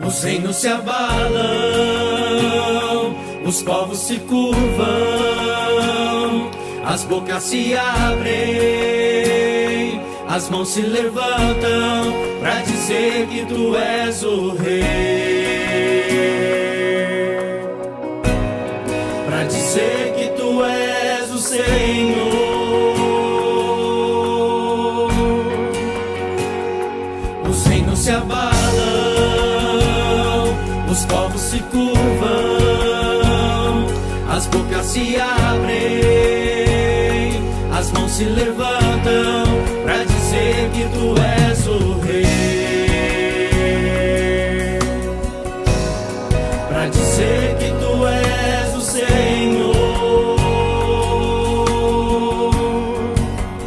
Os reinos se abalam, os povos se curvam, as bocas se abrem, as mãos se levantam pra dizer que tu és o rei, pra dizer que tu és o Senhor. Os reinos se abalam, os povos se curvam, as bocas se abrem, as mãos se levantam pra dizer que tu és o rei, pra dizer que tu és o Senhor.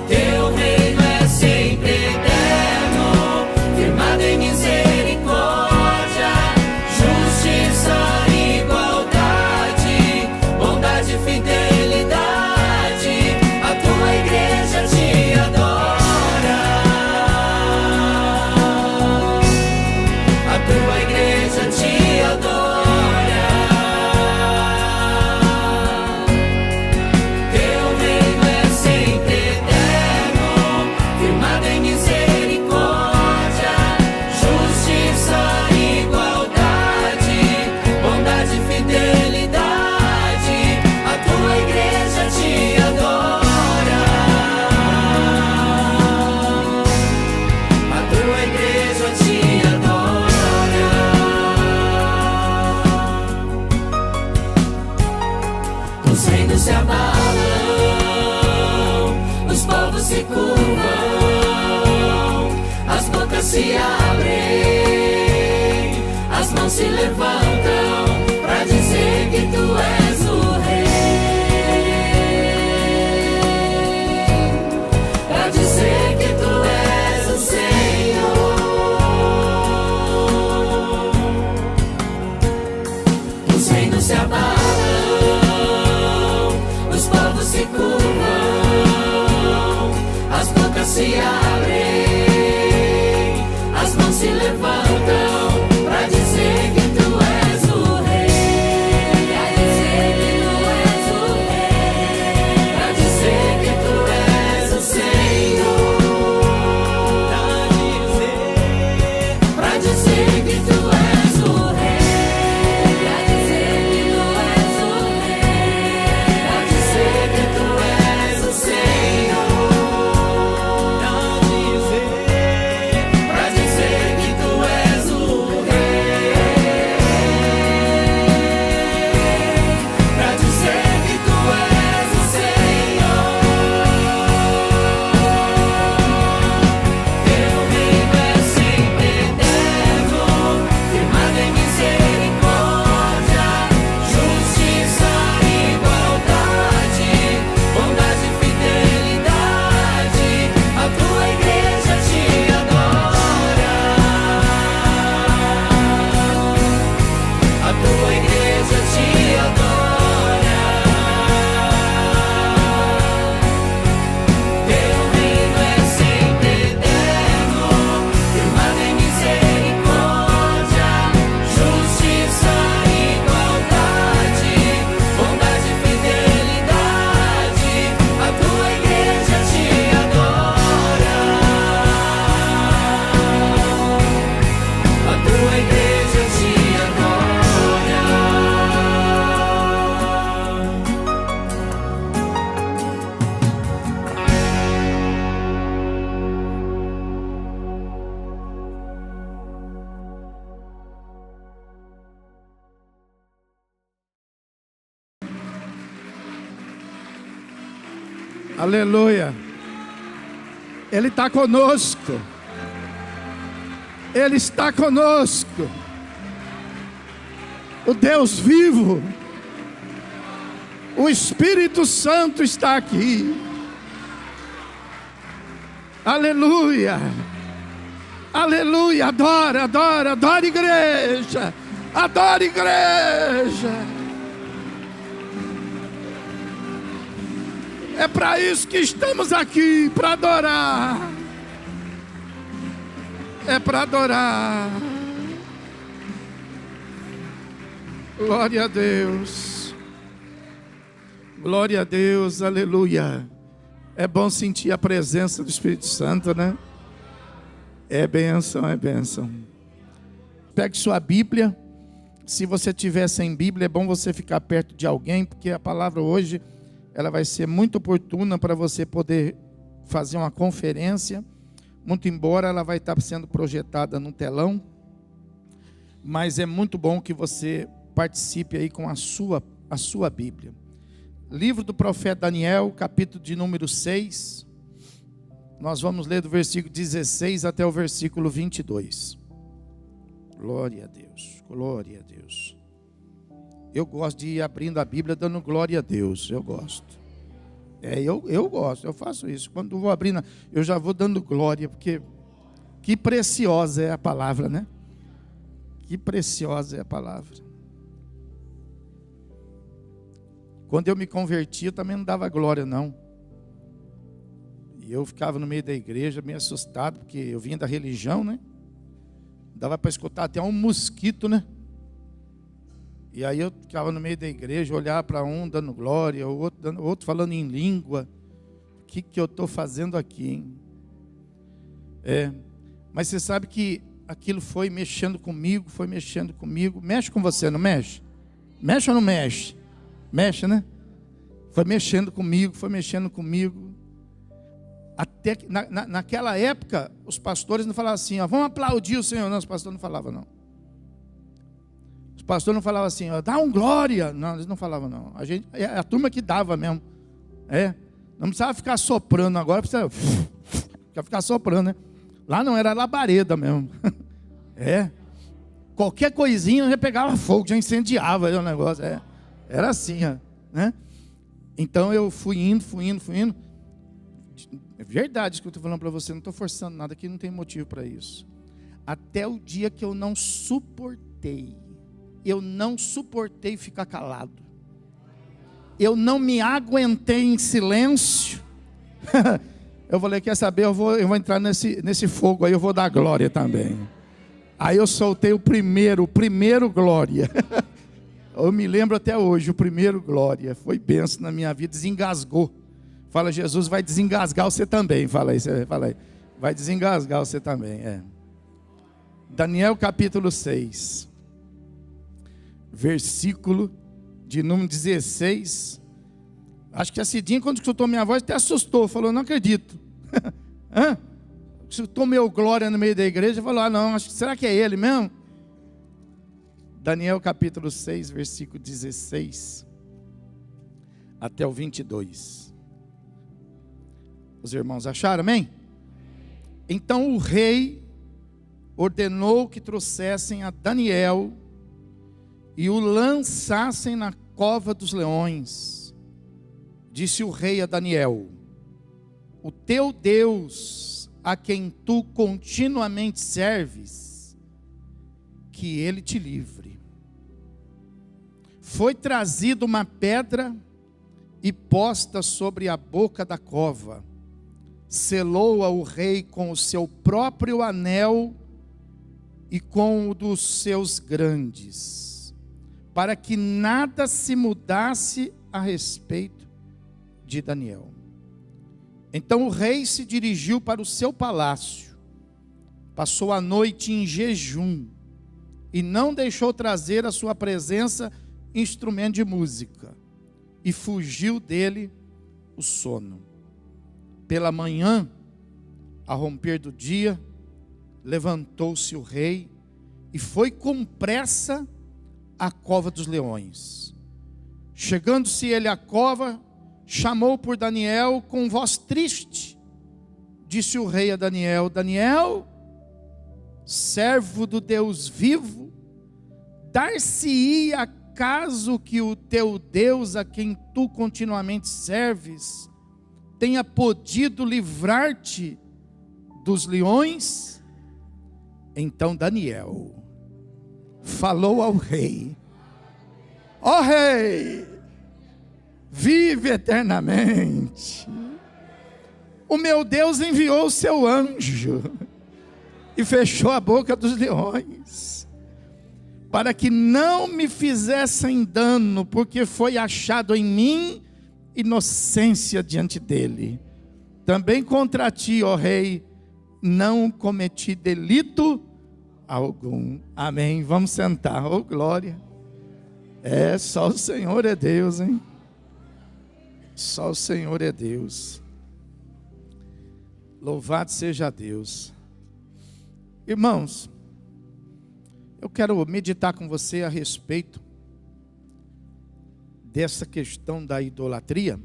Teu reino é sempre eterno, firmado em misericórdia, justiça, igualdade, bondade e fidelidade. A tua igreja te adora, a tua igreja te adora. Teu reino é sempre eterno, firmado em misericórdia, justiça, igualdade, bondade e fidelidade. A tua igreja te adora, a tua igreja te adora. Os reinos se abalam, os povos se curvam, as bocas se abrem, as mãos se levantam pra dizer que tu és o rei, pra dizer que tu és o Senhor. Os reinos se abalam, os povos se curvam, as bocas se abrem, as mãos se levantam pra dizer que tu és o rei, pra dizer que tu és o rei, pra dizer que tu és o Senhor, pra dizer que tu és o rei, pra dizer que tu és o rei, pra dizer que tu és o Senhor, pra dizer que tu és o rei, pra dizer que tu és o Senhor. Teu reino é sempre eterno, firmado em misericórdia, justiça, igualdade, bondade e fidelidade. A tua igreja te adora, a tua igreja te adora. Teu reino é sempre eterno, firmado em misericórdia, justiça, igualdade, bondade e fidelidade. A tua igreja te adora, a tua igreja te adora. Aleluia. Ele está conosco. Ele está conosco. O Deus vivo. O Espírito Santo está aqui. Aleluia. Aleluia. Adora, adora, adora igreja. Adora igreja. É para isso que estamos aqui, para adorar. É para adorar. Glória a Deus. Glória a Deus, aleluia. É bom sentir a presença do Espírito Santo, né? É bênção, é bênção. Pegue sua Bíblia. Se você tiver sem Bíblia, é bom você ficar perto de alguém, porque a palavra hoje, ela vai ser muito oportuna para você poder fazer uma conferência. Muito embora ela vai estar sendo projetada no telão, mas é muito bom que você participe aí com a sua Bíblia. Livro do profeta Daniel, capítulo de número 6. Nós vamos ler do versículo 16 até o versículo 22. Glória a Deus, glória a Deus. Eu gosto de ir abrindo a Bíblia dando glória a Deus, eu gosto. Eu gosto, eu faço isso. Quando eu vou abrindo, eu já vou dando glória, porque que preciosa é a palavra, né? Que preciosa é a palavra. Quando eu me converti, eu também não dava glória, não. E eu ficava no meio da igreja, meio assustado, porque eu vinha da religião, né? Dava para escutar até um mosquito, né? E aí eu ficava no meio da igreja, olhava para um dando glória, o outro falando em língua. O que eu estou fazendo aqui, hein? Mas você sabe que aquilo foi mexendo comigo. Mexe com você, não mexe? Mexe ou não mexe? Mexe, né? Foi mexendo comigo. Até que naquela época, os pastores não falavam assim, ó, vamos aplaudir o Senhor. Não, os pastores não falavam, não. Os pastores não falavam assim, ó, dá um glória. Não, eles não falavam, não. A turma que dava mesmo. Não precisava ficar soprando agora, precisa ficar soprando, né? Lá não, era labareda mesmo. Qualquer coisinha já pegava fogo, já incendiava o negócio. Era assim, ó, né? Então eu fui indo. É verdade isso que eu estou falando para você, não estou forçando nada, aqui não tem motivo para isso. Até o dia que eu não suportei ficar calado. Eu não me aguentei em silêncio. Eu falei, quer saber, eu vou entrar nesse fogo aí, eu vou dar glória também. Aí eu soltei o primeiro glória. Eu me lembro até hoje, o primeiro glória. Foi bênção na minha vida, desengasgou. Fala, Jesus vai desengasgar você também. Fala aí. Vai desengasgar você também. Daniel capítulo 6. Versículo de número 16. Acho que a Cidinha, quando escutou minha voz, até assustou. Falou, não acredito. Escutou meu glória no meio da igreja. Falou, não, será que é ele mesmo? Daniel capítulo 6, versículo 16 até o 22. Os irmãos acharam, amém? Então o rei ordenou que trouxessem a Daniel e o lançassem na cova dos leões. Disse o rei a Daniel, o teu Deus, a quem tu continuamente serves, que ele te livre. Foi trazida uma pedra e posta sobre a boca da cova. Selou-a o rei com o seu próprio anel e com o dos seus grandes, para que nada se mudasse a respeito de Daniel. Então o rei se dirigiu para o seu palácio, passou a noite em jejum e não deixou trazer à sua presença instrumento de música, e fugiu dele o sono. Pela manhã, a romper do dia, levantou-se o rei e foi com pressa à cova dos leões. Chegando-se ele à cova, chamou por Daniel com voz triste. Disse o rei a Daniel, Daniel, servo do Deus vivo, dar-se-ia acaso que o teu Deus, a quem tu continuamente serves, tenha podido livrar-te dos leões? Então Daniel falou ao rei, ó rei, vive eternamente. O meu Deus enviou o seu anjo e fechou a boca dos leões, para que não me fizessem dano, porque foi achado em mim inocência diante dele. Também contra ti, ó rei, não cometi delito algum. Amém. Vamos sentar. Oh, glória. Só o Senhor é Deus, hein? Só o Senhor é Deus. Louvado seja Deus. Irmãos, eu quero meditar com você a respeito dessa questão da idolatria,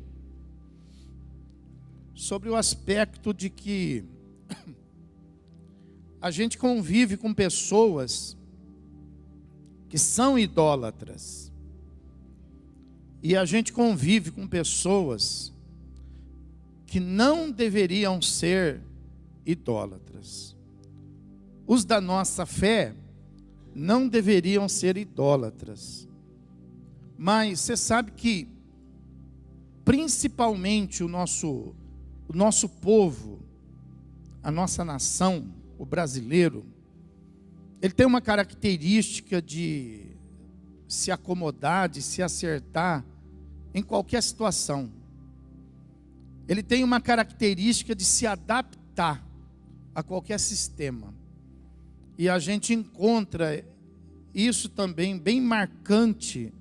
sobre o aspecto de que a gente convive com pessoas que são idólatras, e a gente convive com pessoas que não deveriam ser idólatras. Os da nossa fé não deveriam ser idólatras. Mas você sabe que, principalmente o nosso povo, a nossa nação, o brasileiro, ele tem uma característica de se acomodar, de se acertar em qualquer situação. Ele tem uma característica de se adaptar a qualquer sistema. E a gente encontra isso também bem marcante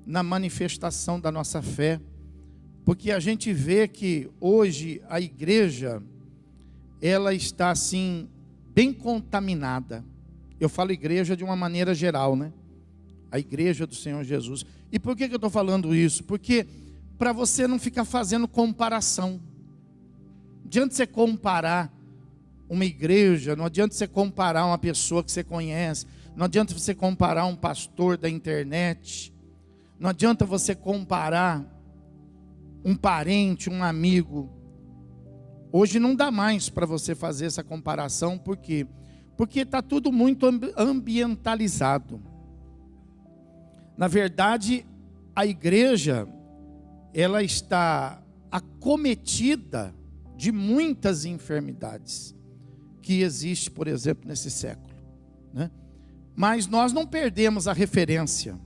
na manifestação da nossa fé, porque a gente vê que hoje a igreja, ela está assim, bem contaminada. Eu falo igreja de uma maneira geral, né? A igreja do Senhor Jesus. E por que eu estou falando isso? Porque para você não ficar fazendo comparação. Não adianta você comparar uma igreja, não adianta você comparar uma pessoa que você conhece, não adianta você comparar um pastor da internet, não adianta você comparar um parente, um amigo. Hoje não dá mais para você fazer essa comparação, por quê? Porque está tudo muito ambientalizado. Na verdade, a igreja, ela está acometida de muitas enfermidades que existe, por exemplo, nesse século, né? Mas nós não perdemos a referência.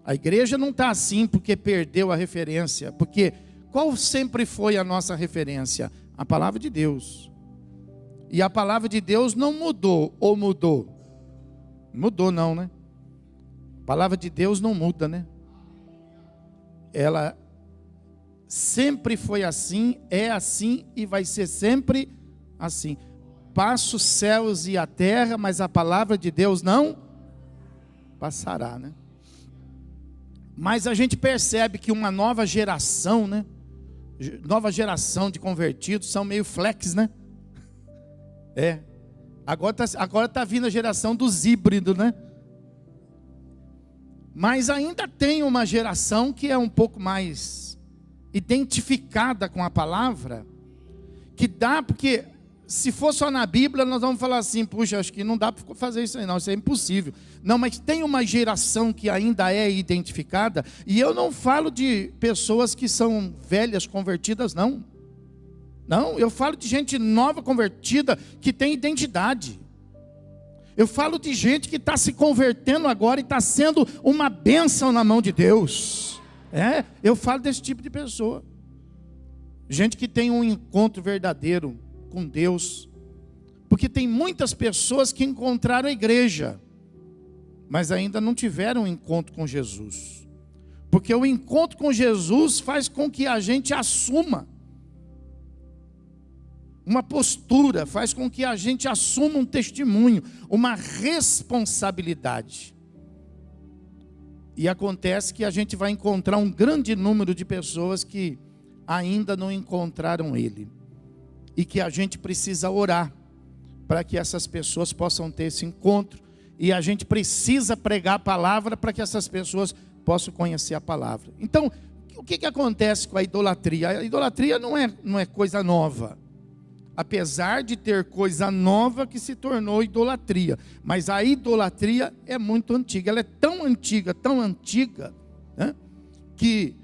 A igreja não está assim porque perdeu a referência, porque qual sempre foi a nossa referência? A palavra de Deus. E a palavra de Deus não mudou, ou mudou? Mudou não, né? A palavra de Deus não muda, né? Ela sempre foi assim, é assim e vai ser sempre assim. Passa os céus e a terra, mas a palavra de Deus não passará, né? Mas a gente percebe que uma nova geração, né? Nova geração de convertidos são meio flex, né? Agora tá vindo a geração dos híbridos, né? Mas ainda tem uma geração que é um pouco mais identificada com a palavra, que dá, porque se for só na Bíblia, nós vamos falar assim, puxa, acho que não dá para fazer isso aí não, isso é impossível. Não, mas tem uma geração que ainda é identificada, e eu não falo de pessoas que são velhas convertidas, não. Não, eu falo de gente nova convertida, que tem identidade. Eu falo de gente que está se convertendo agora e está sendo uma bênção na mão de Deus. Eu falo desse tipo de pessoa. Gente que tem um encontro verdadeiro com Deus. Porque tem muitas pessoas que encontraram a igreja, mas ainda não tiveram um encontro com Jesus. Porque o encontro com Jesus faz com que a gente assuma uma postura, faz com que a gente assuma um testemunho, uma responsabilidade. E acontece que a gente vai encontrar um grande número de pessoas que ainda não encontraram Ele. E que a gente precisa orar para que essas pessoas possam ter esse encontro. E a gente precisa pregar a palavra para que essas pessoas possam conhecer a palavra. Então, o que acontece com a idolatria? A idolatria não é coisa nova. Apesar de ter coisa nova que se tornou idolatria. Mas a idolatria é muito antiga. Ela é tão antiga, né, que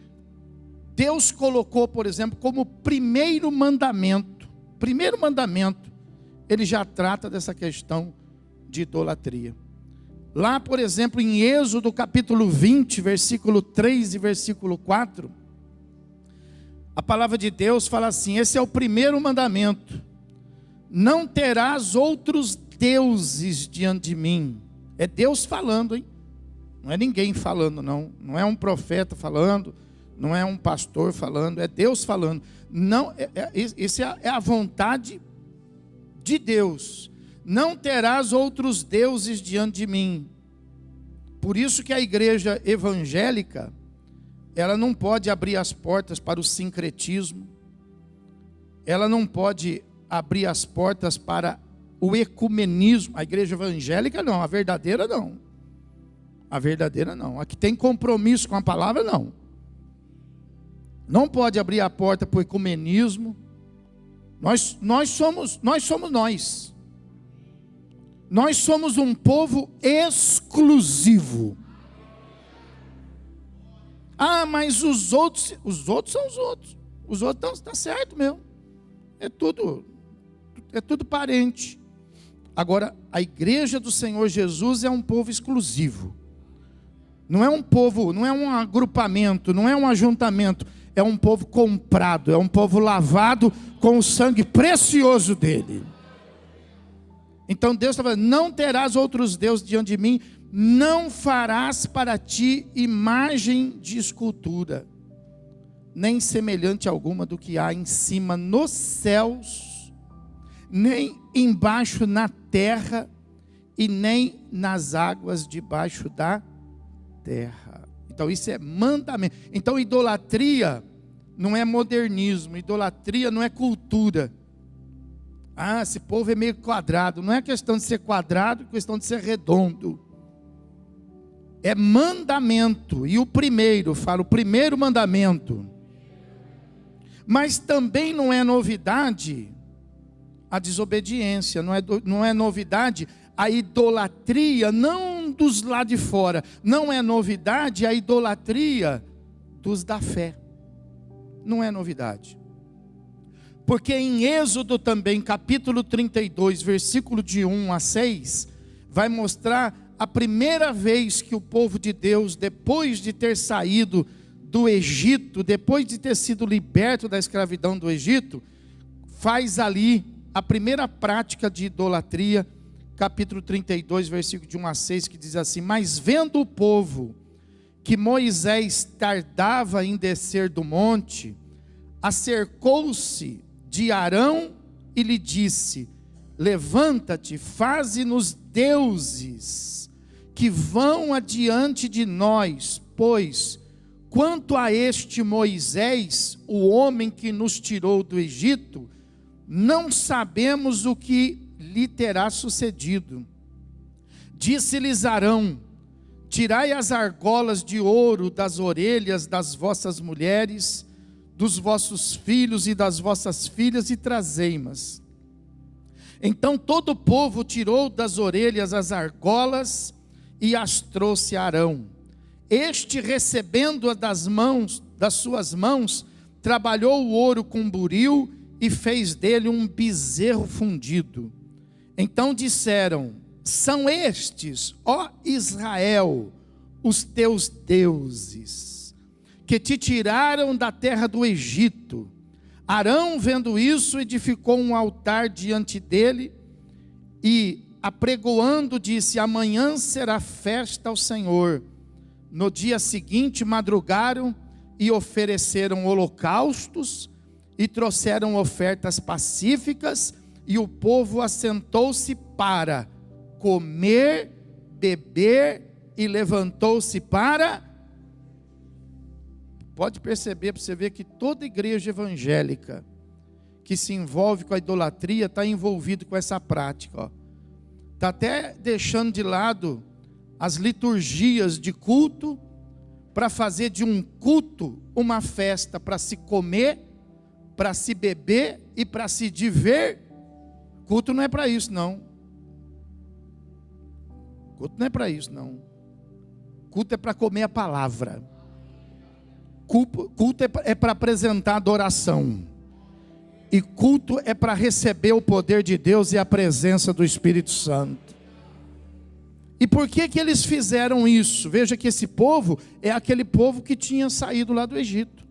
Deus colocou, por exemplo, como primeiro mandamento. Ele já trata dessa questão de idolatria. Lá, por exemplo, em Êxodo capítulo 20, versículo 3 e versículo 4, a palavra de Deus fala assim: esse é o primeiro mandamento: não terás outros deuses diante de mim. É Deus falando, hein? Não é ninguém falando, não. Não é um profeta falando, não é um pastor falando, é Deus falando. Não, essa é a vontade de Deus. Não terás outros deuses diante de mim. Por isso que a igreja evangélica, ela não pode abrir as portas para o sincretismo, ela não pode abrir as portas para o ecumenismo. A igreja evangélica não, a verdadeira não. A verdadeira não. A que tem compromisso com a palavra não. Não pode abrir a porta para o ecumenismo. Nós somos nós. Nós somos um povo exclusivo. Ah, mas os outros são os outros. Os outros está certo mesmo. É tudo parente. Agora, a igreja do Senhor Jesus é um povo exclusivo. Não é um povo, não é um agrupamento, não é um ajuntamento. É um povo comprado, é um povo lavado com o sangue precioso dele. Então Deus está falando: não terás outros deuses diante de mim, não farás para ti imagem de escultura, nem semelhante alguma do que há em cima nos céus, nem embaixo na terra, e nem nas águas debaixo da terra. Então isso é mandamento. Então idolatria não é modernismo, idolatria não é cultura. Ah, esse povo é meio quadrado. Não é questão de ser quadrado, é questão de ser redondo. É mandamento. E o primeiro mandamento. Mas também não é novidade a desobediência, não é novidade a idolatria, não dos lá de fora. Não é novidade a idolatria dos da fé. Não é novidade. Porque em Êxodo também, capítulo 32, versículo de 1 a 6, vai mostrar a primeira vez que o povo de Deus, depois de ter saído do Egito, depois de ter sido liberto da escravidão do Egito, faz ali a primeira prática de idolatria, capítulo 32, versículo de 1 a 6, que diz assim: mas vendo o povo que Moisés tardava em descer do monte, acercou-se de Arão e lhe disse: levanta-te, faze-nos deuses que vão adiante de nós, pois quanto a este Moisés, o homem que nos tirou do Egito, não sabemos o que lhe terá sucedido. Disse-lhes Arão: tirai as argolas de ouro das orelhas das vossas mulheres, dos vossos filhos e das vossas filhas, e trazei-mas. Então todo o povo tirou das orelhas as argolas e as trouxe a Arão. Este, recebendo-a das suas mãos, trabalhou o ouro com buril e fez dele um bezerro fundido. Então disseram: são estes, ó Israel, os teus deuses, que te tiraram da terra do Egito. Arão, vendo isso, edificou um altar diante dele e, apregoando, disse: amanhã será festa ao Senhor. No dia seguinte madrugaram e ofereceram holocaustos e trouxeram ofertas pacíficas, e o povo assentou-se para comer, beber, e levantou-se para... Pode perceber, para você ver que toda igreja evangélica que se envolve com a idolatria está envolvido com essa prática. Está até deixando de lado as liturgias de culto para fazer de um culto uma festa, para se comer, para se beber e para se divertir. Culto não é para isso, não. Culto não é para isso, não. Culto é para comer a palavra. Culto é para apresentar adoração. E culto é para receber o poder de Deus e a presença do Espírito Santo. E por que que eles fizeram isso? Veja que esse povo é aquele povo que tinha saído lá do Egito.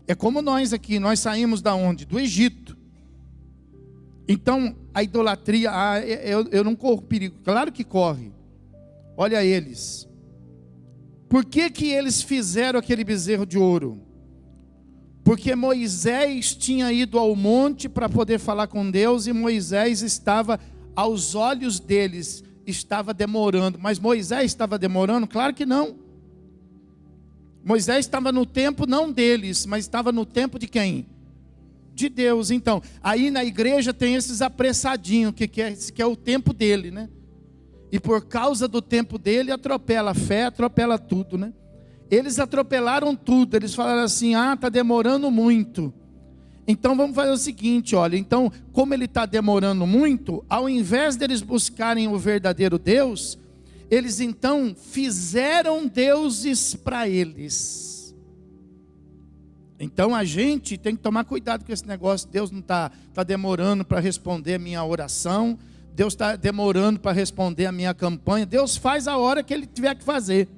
É como nós aqui, nós saímos da onde? Do Egito. Então, a idolatria, eu não corro perigo. Claro que corre. Olha eles. Por que que eles fizeram aquele bezerro de ouro? Porque Moisés tinha ido ao monte para poder falar com Deus, e Moisés estava, aos olhos deles, estava demorando. Mas Moisés estava demorando? Claro que não. Moisés estava no tempo não deles, mas estava no tempo de quem? De Deus. Então, aí na igreja tem esses apressadinhos, que é o tempo dele, né? E por causa do tempo dele, atropela a fé, atropela tudo, né? Eles atropelaram tudo, eles falaram assim, está demorando muito. Então vamos fazer o seguinte, olha, então como ele está demorando muito, ao invés deles buscarem o verdadeiro Deus, eles então fizeram deuses para eles. Então a gente tem que tomar cuidado com esse negócio. Deus não está demorando para responder a minha oração, Deus está demorando para responder a minha campanha. Deus faz a hora que Ele tiver que fazer.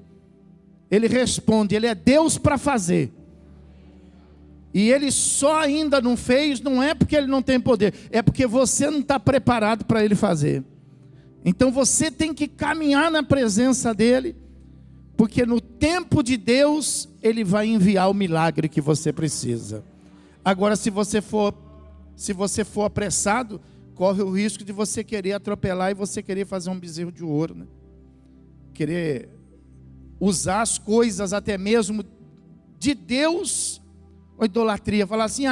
Ele responde, Ele é Deus para fazer. E Ele só ainda não fez, não é porque Ele não tem poder, é porque você não está preparado para Ele fazer. Então você tem que caminhar na presença dEle, porque no tempo de Deus, Ele vai enviar o milagre que você precisa. Agora, se você for apressado, corre o risco de você querer atropelar e você querer fazer um bezerro de ouro, né? Querer usar as coisas até mesmo de Deus, ou idolatria, falar assim,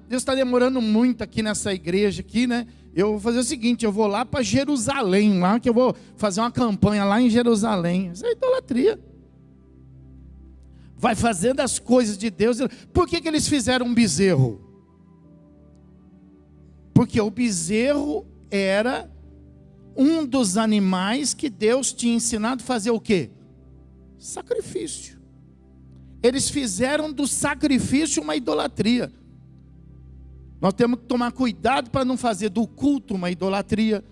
Deus está demorando muito aqui nessa igreja aqui, né? Eu vou fazer o seguinte, eu vou lá para Jerusalém, lá que eu vou fazer uma campanha lá em Jerusalém. Isso é idolatria. Vai fazendo as coisas de Deus. Por que que eles fizeram um bezerro? Porque o bezerro era um dos animais que Deus tinha ensinado a fazer o quê? Sacrifício. Eles fizeram do sacrifício uma idolatria. Nós temos que tomar cuidado para não fazer do culto uma idolatria.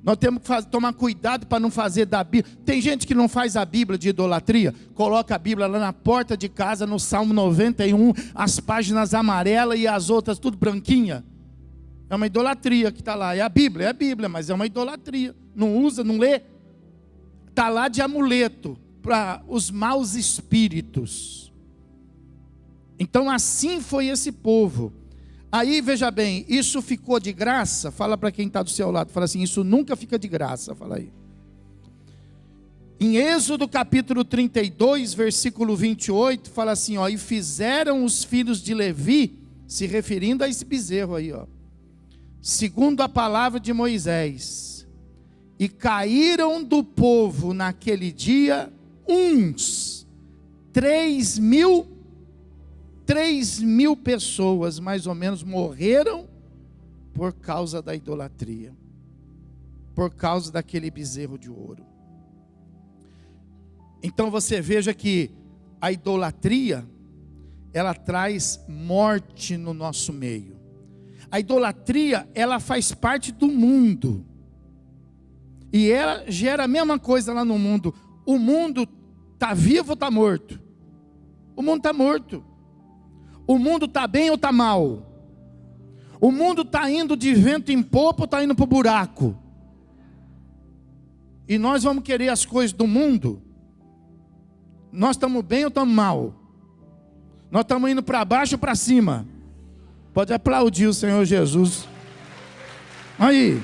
Nós temos que tomar cuidado para não fazer da Bíblia. Tem gente que não faz a Bíblia de idolatria, coloca a Bíblia lá na porta de casa, no Salmo 91, as páginas amarelas e as outras tudo branquinha. É uma idolatria que está lá. É a Bíblia, mas é uma idolatria. Não usa, não lê. Está lá de amuleto para os maus espíritos. Então assim foi esse povo. Aí veja bem, isso ficou de graça? Fala para quem está do seu lado, fala assim, isso nunca fica de graça, fala aí. Em Êxodo capítulo 32, versículo 28, fala assim, e fizeram os filhos de Levi, se referindo a esse bezerro aí, segundo a palavra de Moisés, e caíram do povo naquele dia uns 3.000 pessoas, mais ou menos, morreram por causa da idolatria, por causa daquele bezerro de ouro. Então você veja que a idolatria, ela traz morte no nosso meio. A idolatria, ela faz parte do mundo, e ela gera a mesma coisa lá no mundo. O mundo está vivo ou está morto? O mundo está morto. O mundo está bem ou está mal? O mundo está indo de vento em popa ou está indo para o buraco? E nós vamos querer as coisas do mundo? Nós estamos bem ou estamos mal? Nós estamos indo para baixo ou para cima? Pode aplaudir o Senhor Jesus. Aí.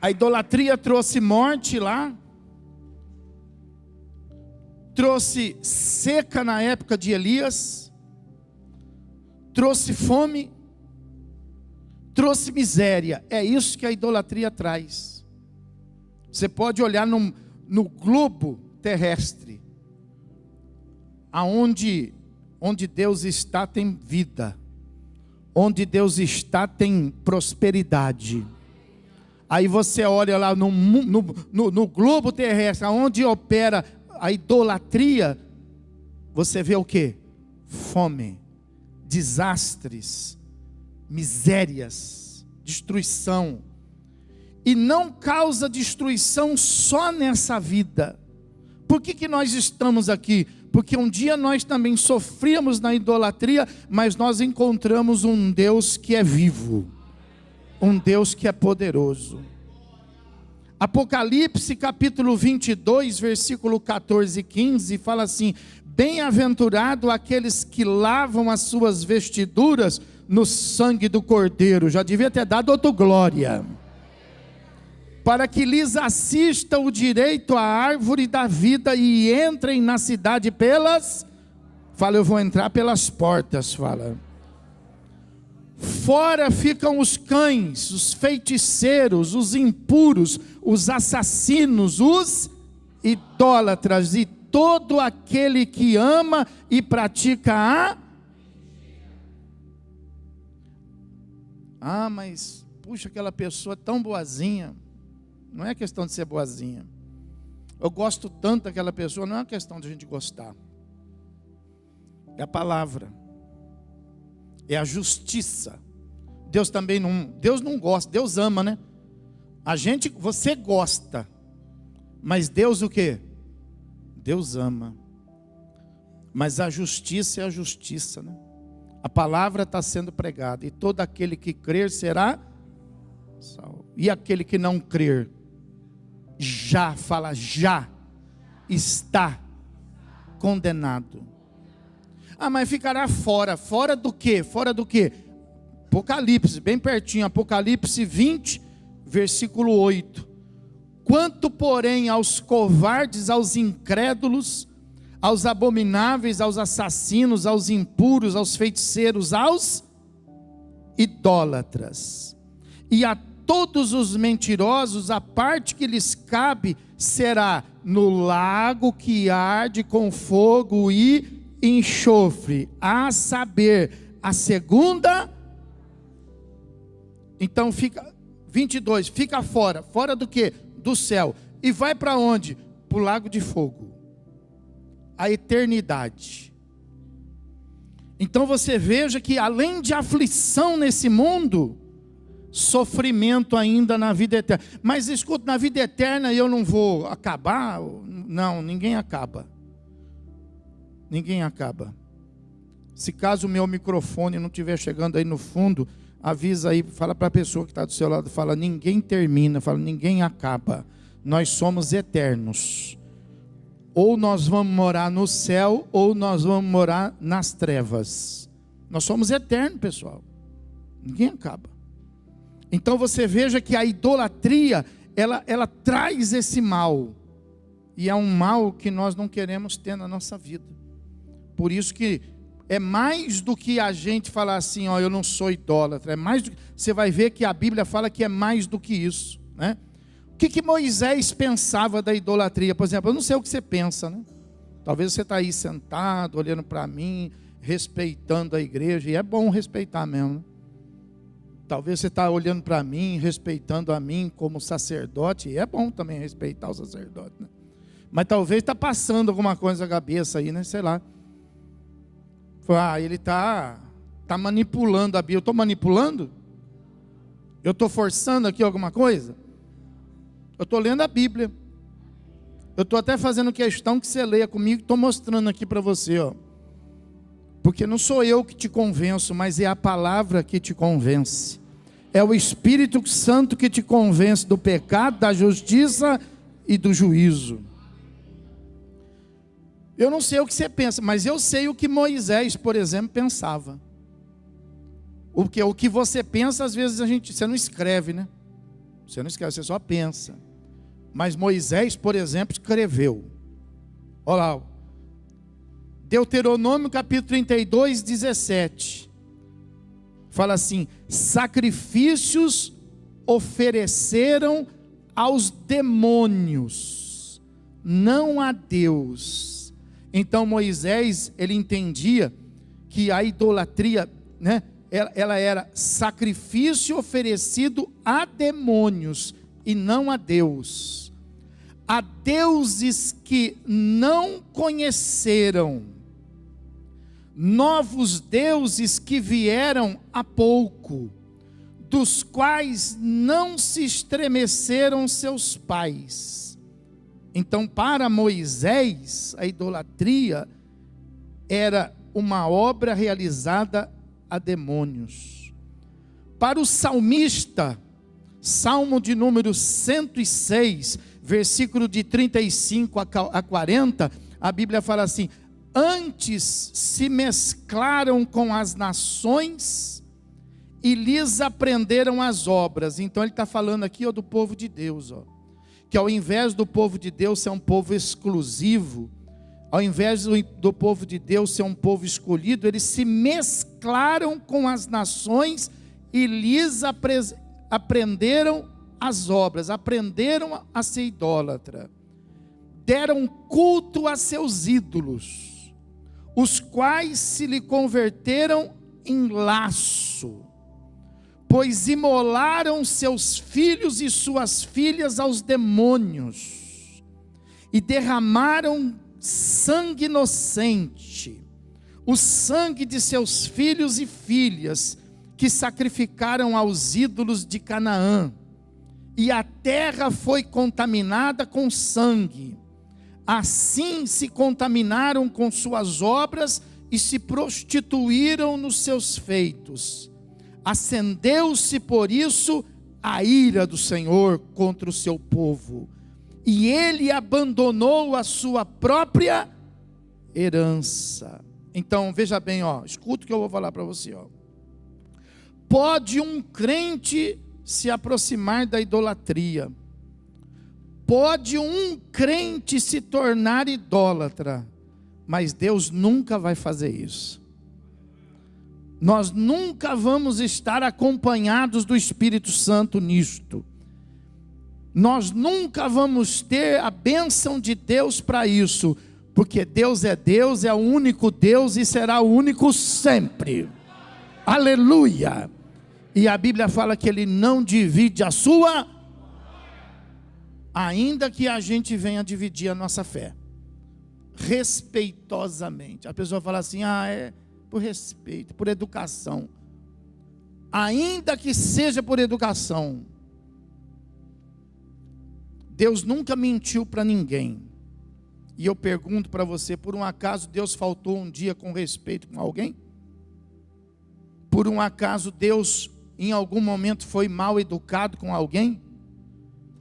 A idolatria trouxe morte lá, trouxe seca na época de Elias, trouxe fome, trouxe miséria. É isso que a idolatria traz. Você pode olhar no globo terrestre, onde Deus está tem vida, onde Deus está tem prosperidade. Aí você olha lá no globo terrestre, onde opera a idolatria, você vê o quê? Fome, desastres, misérias, destruição. E não causa destruição só nessa vida. Por que nós estamos aqui? Porque um dia nós também sofríamos na idolatria, mas nós encontramos um Deus que é vivo, um Deus que é poderoso. Apocalipse capítulo 22, versículo 14 e 15, fala assim: bem-aventurado aqueles que lavam as suas vestiduras no sangue do Cordeiro. Já devia ter dado outra glória. Para que lhes assista o direito à árvore da vida e entrem na cidade pelas... Fala, eu vou entrar pelas portas, fala. Fora ficam os cães, os feiticeiros, os impuros, os assassinos, os idólatras e todo aquele que ama e pratica a... mas, puxa, aquela pessoa tão boazinha. Não é questão de ser boazinha. Eu gosto tanto daquela pessoa, não é uma questão de a gente gostar. É a palavra. É a justiça. Deus também não... Deus não gosta, Deus ama, né? Você gosta. Mas Deus o quê? Deus ama. Mas a justiça é a justiça, né? A palavra está sendo pregada. E todo aquele que crer será salvo. E aquele que não crer, já está condenado. Mas ficará fora. Fora do quê? Fora do quê? Apocalipse, bem pertinho, Apocalipse 20, versículo 8. Quanto, porém, aos covardes, aos incrédulos, aos abomináveis, aos assassinos, aos impuros, aos feiticeiros, aos idólatras, e a todos os mentirosos, a parte que lhes cabe será no lago que arde com fogo e enxofre, a saber, a segunda. Então fica, 22, fica fora. Fora do quê? Do céu. E vai para onde? Para o lago de fogo. A eternidade. Então você veja que além de aflição nesse mundo, sofrimento ainda na vida eterna. Mas escuta, na vida eterna eu não vou acabar? Não, ninguém acaba. Ninguém acaba. Se caso o meu microfone não estiver chegando aí no fundo, avisa aí, fala para a pessoa que está do seu lado, fala, ninguém termina, fala, ninguém acaba. Nós somos eternos. Ou nós vamos morar no céu, ou nós vamos morar nas trevas. Nós somos eternos, pessoal. Ninguém acaba. Então você veja que a idolatria, ela traz esse mal. E é um mal que nós não queremos ter na nossa vida. Por isso que é mais do que a gente falar assim, ó, eu não sou idólatra. É mais do que, você vai ver que a Bíblia fala que é mais do que isso, né? O que Moisés pensava da idolatria? Por exemplo, eu não sei o que você pensa, né? Talvez você está aí sentado, olhando para mim, respeitando a igreja, e é bom respeitar mesmo, né? Talvez você está olhando para mim, respeitando a mim como sacerdote, e é bom também respeitar o sacerdote, né? Mas talvez está passando alguma coisa na cabeça aí, né? Sei lá. Ele está manipulando a Bíblia. Eu estou manipulando? Eu estou forçando aqui alguma coisa? Eu estou lendo a Bíblia. Eu estou até fazendo questão que você leia comigo. Estou mostrando aqui para você, ó. Porque não sou eu que te convenço, mas é a palavra que te convence. É o Espírito Santo que te convence do pecado, da justiça e do juízo. Eu não sei o que você pensa, mas eu sei o que Moisés, por exemplo, pensava. O que você pensa, às vezes você não escreve, né? Você não escreve, você só pensa. Mas Moisés, por exemplo, escreveu. Olha lá, Deuteronômio capítulo 32, 17. Fala assim: sacrifícios ofereceram aos demônios, não a Deus. Então Moisés, ele entendia que a idolatria, né, ela era sacrifício oferecido a demônios e não a Deus. A deuses que não conheceram, novos deuses que vieram há pouco, dos quais não se estremeceram seus pais. Então, para Moisés, a idolatria era uma obra realizada a demônios. Para o salmista, Salmo de número 106, versículo de 35 a 40, a Bíblia fala assim: antes se mesclaram com as nações e lhes aprenderam as obras. Então ele está falando aqui do povo de Deus, que ao invés do povo de Deus ser um povo exclusivo, ao invés do povo de Deus ser um povo escolhido, eles se mesclaram com as nações e lhes aprenderam as obras, aprenderam a ser idólatra, deram culto a seus ídolos, os quais se lhe converteram em laço, pois imolaram seus filhos e suas filhas aos demônios, e derramaram sangue inocente, o sangue de seus filhos e filhas, que sacrificaram aos ídolos de Canaã, e a terra foi contaminada com sangue. Assim se contaminaram com suas obras e se prostituíram nos seus feitos. Acendeu-se por isso a ira do Senhor contra o seu povo, e ele abandonou a sua própria herança. Então veja bem, escuta o que eu vou falar para você. Pode um crente se aproximar da idolatria, pode um crente se tornar idólatra, mas Deus nunca vai fazer isso. Nós nunca vamos estar acompanhados do Espírito Santo nisto. Nós nunca vamos ter a bênção de Deus para isso, porque Deus, é o único Deus e será o único sempre. Aleluia! E a Bíblia fala que Ele não divide a sua, ainda que a gente venha dividir a nossa fé, respeitosamente. A pessoa fala assim, é por respeito, por educação. Ainda que seja por educação, Deus nunca mentiu para ninguém. E eu pergunto para você, por um acaso Deus faltou um dia com respeito com alguém? Por um acaso Deus em algum momento foi mal educado com alguém?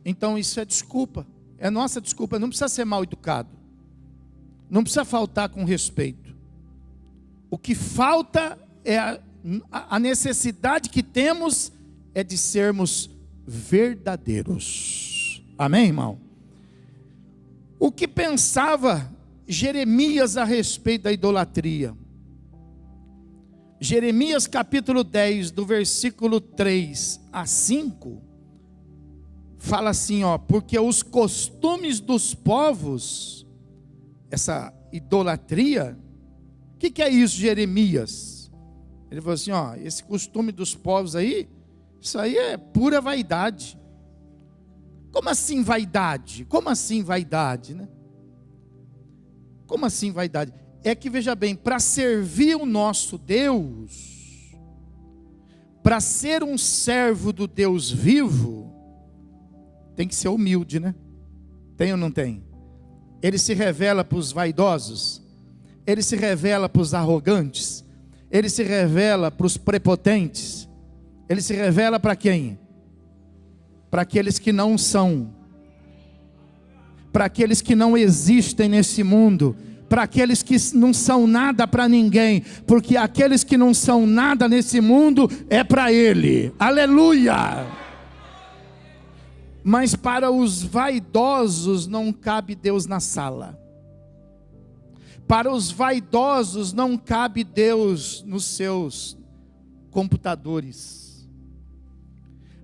Então isso é desculpa, é nossa desculpa. Não precisa ser mal educado, não precisa faltar com respeito. O que falta é a necessidade que temos é de sermos verdadeiros. Amém, irmão? O que pensava Jeremias a respeito da idolatria? Jeremias capítulo 10, do versículo 3 a 5, fala assim, porque os costumes dos povos, essa idolatria, o que é isso, Jeremias? Ele falou assim, esse costume dos povos aí, isso aí é pura vaidade. Como assim vaidade? Como assim vaidade, né? Como assim vaidade? É que, veja bem, para servir o nosso Deus, para ser um servo do Deus vivo, tem que ser humilde, né? Tem ou não tem? Ele se revela para os vaidosos, ele se revela para os arrogantes, ele se revela para os prepotentes, ele se revela para quem? Para aqueles que não são, para aqueles que não existem nesse mundo, para aqueles que não são nada para ninguém, porque aqueles que não são nada nesse mundo é para Ele. Aleluia! Mas para os vaidosos não cabe Deus na sala. Para os vaidosos não cabe Deus nos seus computadores.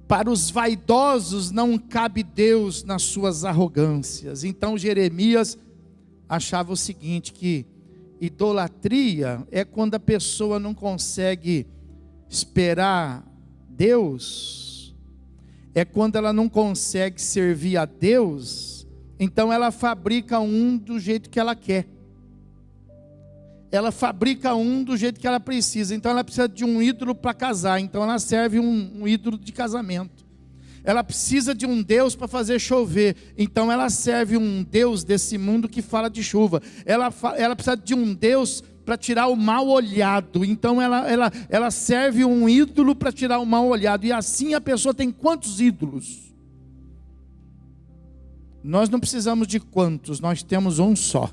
Para os vaidosos não cabe Deus nas suas arrogâncias. Então Jeremias achava o seguinte, que idolatria é quando a pessoa não consegue esperar Deus, é quando ela não consegue servir a Deus, então ela fabrica um do jeito que ela quer. ela fabrica um do jeito que ela precisa. Então ela precisa de um ídolo para casar, então ela serve um ídolo de casamento. Ela precisa de um Deus para fazer chover, então ela serve um Deus desse mundo que fala de chuva. Ela precisa de um Deus para tirar o mal olhado, então ela serve um ídolo para tirar o mal olhado. E assim a pessoa tem quantos ídolos? Nós não precisamos de quantos, nós temos um só.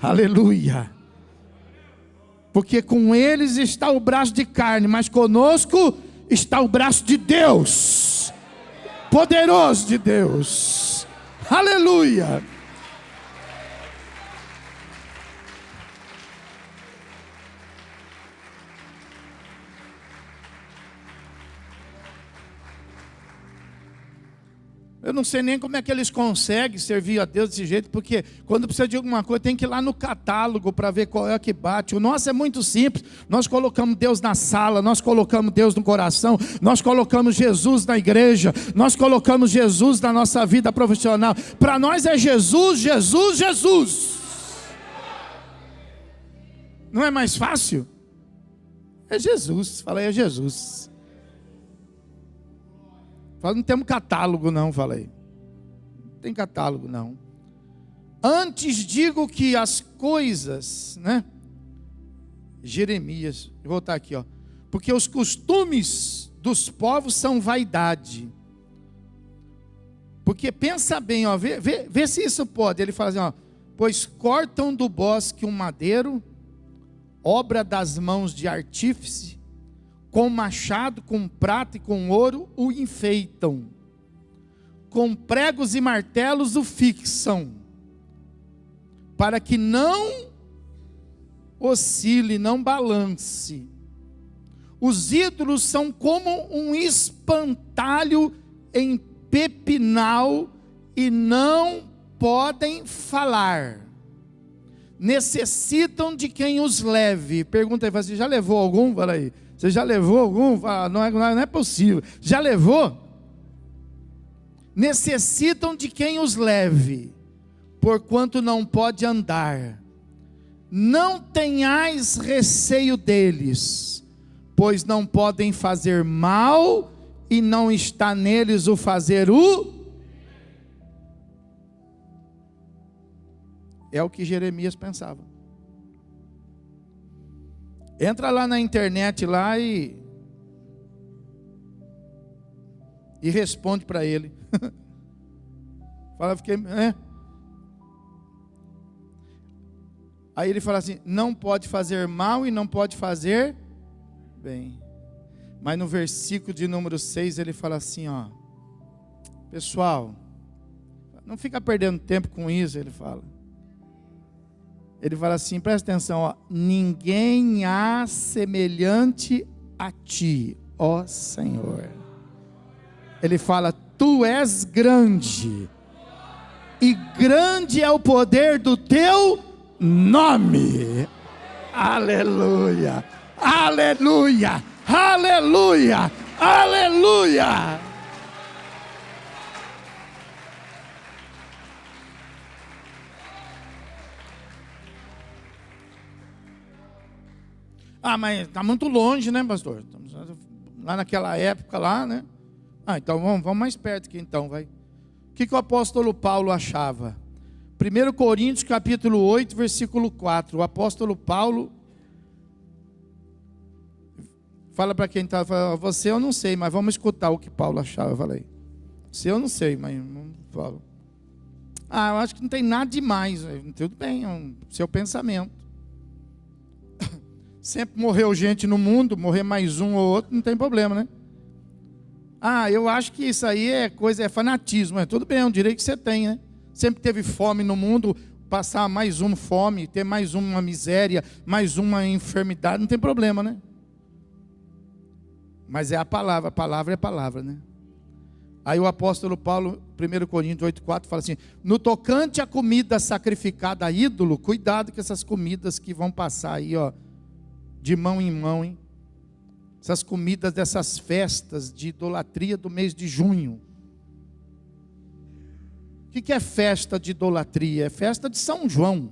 Aleluia. Porque com eles está o braço de carne, mas conosco está o braço de Deus, poderoso de Deus. Aleluia. Eu não sei nem como é que eles conseguem servir a Deus desse jeito, porque quando precisa de alguma coisa tem que ir lá no catálogo para ver qual é que bate. O nosso é muito simples, nós colocamos Deus na sala, nós colocamos Deus no coração, nós colocamos Jesus na igreja, nós colocamos Jesus na nossa vida profissional. Para nós é Jesus, Jesus, Jesus. Não é mais fácil? É Jesus, falei, é Jesus. Fala, não temos catálogo não, falei. Não tem catálogo não. Antes digo que as coisas, né? Jeremias, vou voltar aqui, ó. Porque os costumes dos povos são vaidade. Porque pensa bem, ó, vê se isso pode. Ele fala assim, ó. Pois cortam do bosque um madeiro, obra das mãos de artífice, com machado, com prata e com ouro o enfeitam, com pregos e martelos o fixam, para que não oscile, não balance. Os ídolos são como um espantalho em pepinal e não podem falar. Necessitam de quem os leve. Pergunta aí, você já levou algum? Fala aí. Você já levou algum? Não é possível. Já levou? Necessitam de quem os leve, porquanto não pode andar. Não tenhais receio deles, pois não podem fazer mal, e não está neles o fazer o... É o que Jeremias pensava. Entra lá na internet lá e responde para ele. Fala, fiquei, Aí ele fala assim, não pode fazer mal e não pode fazer bem. Mas no versículo de número 6 ele fala assim, ó. Pessoal, não fica perdendo tempo com isso, ele fala. Ele fala assim, presta atenção, ó, ninguém há semelhante a ti, ó Senhor. Ele fala, tu és grande, e grande é o poder do teu nome. Aleluia, aleluia, aleluia, aleluia. Ah, mas está muito longe, né, pastor? Estamos lá naquela época lá, né? Ah, então vamos mais perto aqui então, vai. O que o apóstolo Paulo achava? 1 Coríntios capítulo 8, versículo 4. O apóstolo Paulo fala para quem está falando, você eu não sei, mas vamos escutar o que Paulo achava. Eu falei, você eu não sei, mas não falo. Ah, eu acho que não tem nada demais. Tudo bem, é o seu pensamento. Sempre morreu gente no mundo, morrer mais um ou outro, não tem problema, né? Ah, eu acho que isso aí é fanatismo. Tudo bem, é um direito que você tem, né? Sempre teve fome no mundo, passar mais uma fome, ter mais uma miséria, mais uma enfermidade, não tem problema, né? Mas é a palavra é palavra, né? Aí o apóstolo Paulo, 1 Coríntios 8,4, fala assim, no tocante à comida sacrificada a ídolo, cuidado com essas comidas que vão passar aí, ó, de mão em mão, hein? Essas comidas dessas festas de idolatria do mês de junho. O que é festa de idolatria? É festa de São João.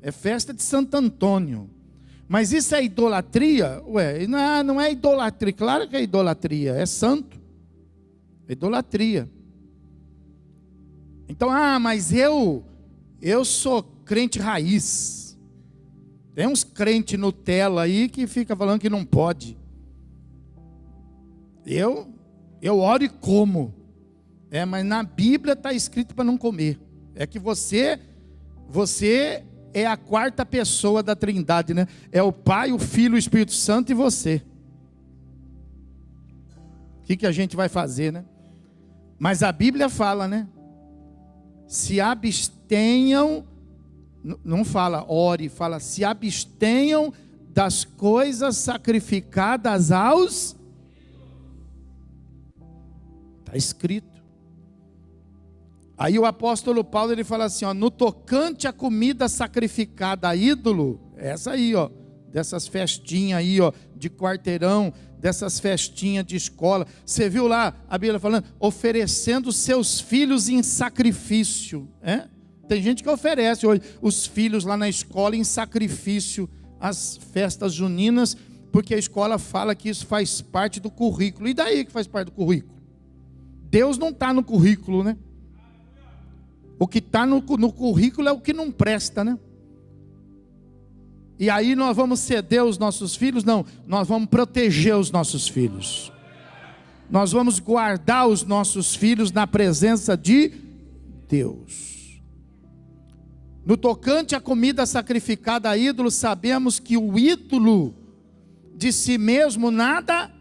é festa de Santo Antônio. Mas isso é idolatria? Ué, não é idolatria. Claro que é idolatria, é santo. É idolatria. Então, mas eu sou crente raiz. Tem uns crentes Nutella aí que fica falando que não pode. Eu oro e como. Mas na Bíblia está escrito para não comer. É que você é a quarta pessoa da Trindade, né? É o Pai, o Filho, o Espírito Santo e você. O que a gente vai fazer, né? Mas a Bíblia fala, né? Se abstenham, não fala ore, fala se abstenham das coisas sacrificadas aos... Está escrito. Aí o apóstolo Paulo, ele fala assim, no tocante à comida sacrificada a ídolo, essa aí, dessas festinhas aí, de quarteirão, dessas festinhas de escola. Você viu lá a Bíblia falando, oferecendo seus filhos em sacrifício. Tem gente que oferece hoje os filhos lá na escola em sacrifício às festas juninas, porque a escola fala que isso faz parte do currículo. E daí que faz parte do currículo? Deus não está no currículo, né? O que está no currículo é o que não presta, né? E aí nós vamos ceder os nossos filhos? Não, nós vamos proteger os nossos filhos. Nós vamos guardar os nossos filhos na presença de Deus. No tocante à comida sacrificada a ídolo, sabemos que o ídolo de si mesmo nada...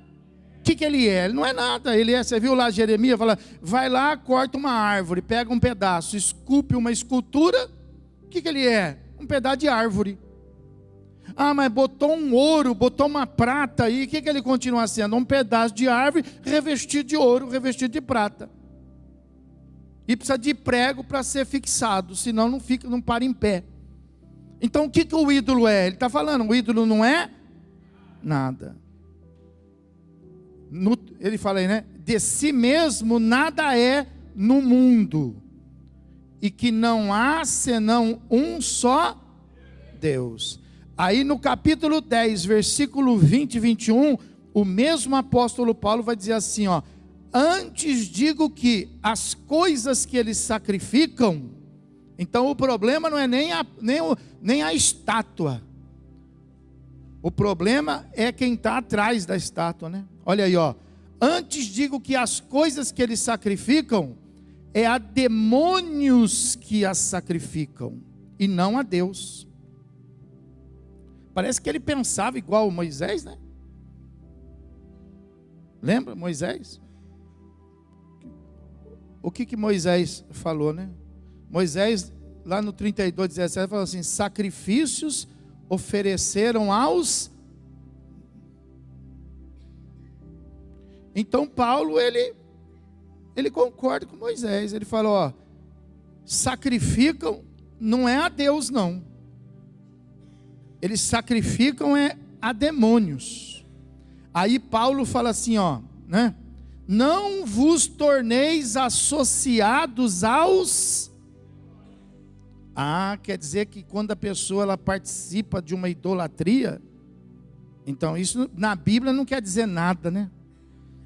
O que ele é? Ele não é nada. Ele é, você viu lá Jeremias, fala, vai lá, corta uma árvore, pega um pedaço, esculpe uma escultura. O que ele é? Um pedaço de árvore. Mas botou um ouro, botou uma prata aí, o que ele continua sendo? Um pedaço de árvore revestido de ouro, revestido de prata. E precisa de prego para ser fixado, senão não para em pé. Então o que o ídolo é? Ele está falando, o ídolo não é nada. Ele fala aí, né? De si mesmo nada é no mundo, e que não há senão um só Deus. Aí no capítulo 10, versículo 20 e 21, o mesmo apóstolo Paulo vai dizer assim, antes digo que as coisas que eles sacrificam, então o problema não é nem a estátua, o problema é quem está atrás da estátua, né? Olha aí, antes digo que as coisas que eles sacrificam, é a demônios que as sacrificam, e não a Deus. Parece que ele pensava igual Moisés, né? Lembra Moisés? O que Moisés falou, né? Moisés, lá no 32:17, falou assim, sacrifícios ofereceram aos... Então Paulo, ele concorda com Moisés. Ele fala, sacrificam, não é a Deus não. Eles sacrificam a demônios. Aí Paulo fala assim, né? Não vos torneis associados aos... quer dizer que quando a pessoa ela participa de uma idolatria, então isso na Bíblia não quer dizer nada, né?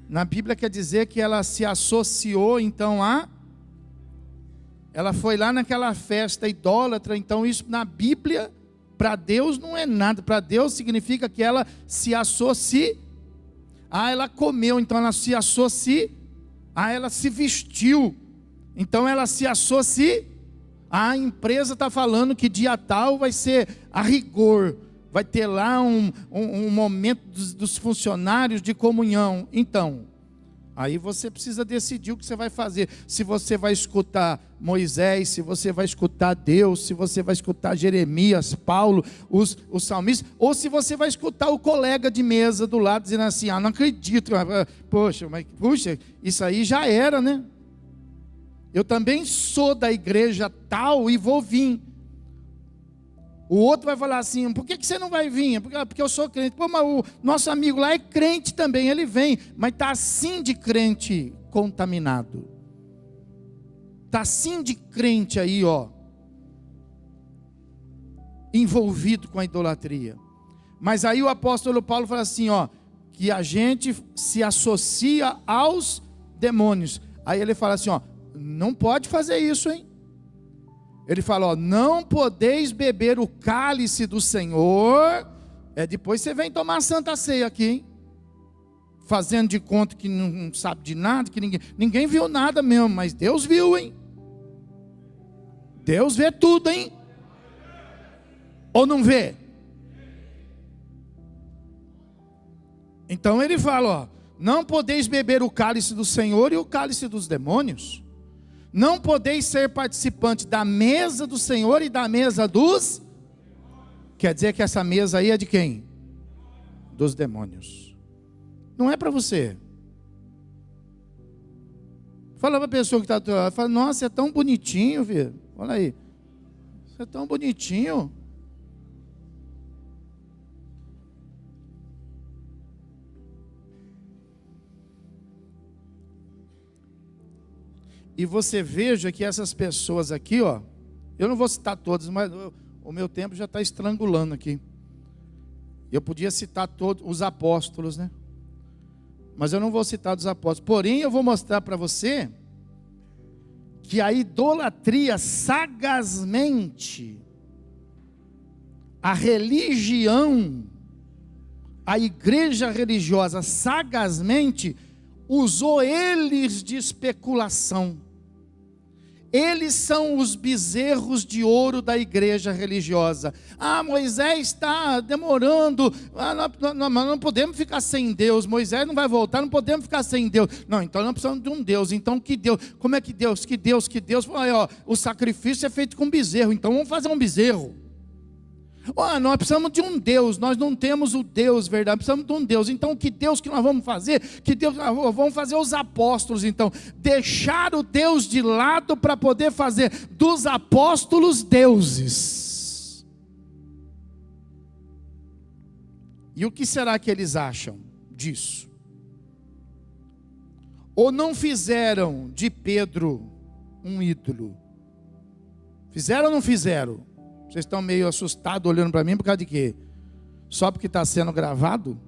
Na Bíblia quer dizer que ela se associou, então, ela foi lá naquela festa idólatra. Então isso na Bíblia, para Deus não é nada. Para Deus significa que ela se associa. Ela comeu, então ela se associa. Ela se vestiu, então ela se associa. A empresa está falando que dia tal vai ser a rigor, vai ter lá um momento dos funcionários de comunhão. Então, aí você precisa decidir o que você vai fazer. Se você vai escutar Moisés, se você vai escutar Deus, se você vai escutar Jeremias, Paulo, os salmistas, ou se você vai escutar o colega de mesa do lado dizendo assim, não acredito, puxa, isso aí já era, né? Eu também sou da igreja tal e vou vir. O outro vai falar assim, por que você não vai vir? Porque eu sou crente. Mas o nosso amigo lá é crente também, ele vem, mas está assim de crente contaminado. Está assim de crente aí, envolvido com a idolatria. Mas aí o apóstolo Paulo fala assim, ó, que a gente se associa aos demônios. Aí ele fala assim, ó, não pode fazer isso, hein? Ele fala, ó, não podeis beber o cálice do Senhor. Depois você vem tomar a Santa Ceia aqui, hein? Fazendo de conta que não sabe de nada, que ninguém viu nada mesmo, mas Deus viu, hein? Deus vê tudo, hein? Ou não vê? Então ele fala, ó, não podeis beber o cálice do Senhor e o cálice dos demônios. Não podeis ser participante da mesa do Senhor e da mesa dos... Quer dizer que essa mesa aí é de quem? Dos demônios. Não é para você. Fala para a pessoa que está do teu lado, fala, nossa, você é tão bonitinho, filho. Olha aí. Você é tão bonitinho. E você veja que essas pessoas aqui, ó, eu não vou citar todas, mas o meu tempo já está estrangulando aqui. Eu podia citar todos os apóstolos, né? Mas eu não vou citar dos apóstolos. Porém, eu vou mostrar para você que a idolatria sagazmente, a religião, a igreja religiosa sagazmente usou eles de especulação. Eles são os bezerros de ouro da igreja religiosa. Ah, Moisés está demorando. Nós não podemos ficar sem Deus. Moisés não vai voltar, não podemos ficar sem Deus. Não, então nós precisamos de um Deus. Então que Deus? Como é que Deus? Que Deus? Olha, ó, o sacrifício é feito com bezerro. Então vamos fazer um bezerro. Nós precisamos de um Deus, nós não temos o Deus verdade, precisamos de um Deus. Então que Deus que nós vamos fazer? Que Deus, vamos fazer os apóstolos então. Deixar o Deus de lado para poder fazer dos apóstolos deuses. E o que será que eles acham disso? Ou não fizeram de Pedro um ídolo? Fizeram ou não fizeram? Vocês estão meio assustados olhando para mim por causa de quê? Só porque está sendo gravado?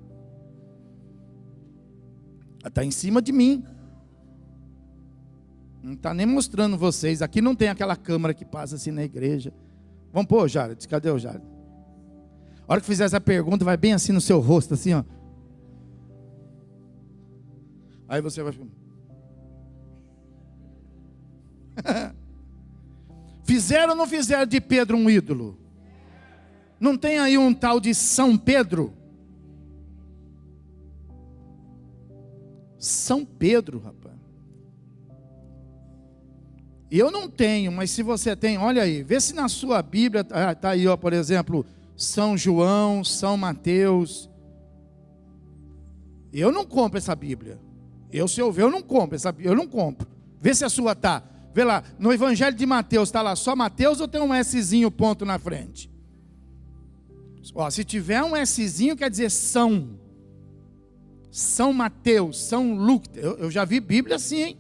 Está em cima de mim. Não está nem mostrando vocês. Aqui não tem aquela câmera que passa assim na igreja. Vamos pôr, Jared. Cadê o Jared? A hora que fizer essa pergunta, vai bem assim no seu rosto, assim, ó. Aí você vai... Fizeram ou não fizeram de Pedro um ídolo? Não tem aí um tal de São Pedro? São Pedro, rapaz. Eu não tenho, mas se você tem, olha aí, vê se na sua Bíblia está aí, ó, por exemplo, São João, São Mateus. Eu não compro essa Bíblia. Se eu ver, eu não compro essa Bíblia, eu não compro. Vê se a sua está. Vê lá, no Evangelho de Mateus, está lá só Mateus ou tem um Szinho ponto na frente? Ó, se tiver um Szinho, quer dizer São Mateus, São Lucas. Eu já vi Bíblia assim, hein?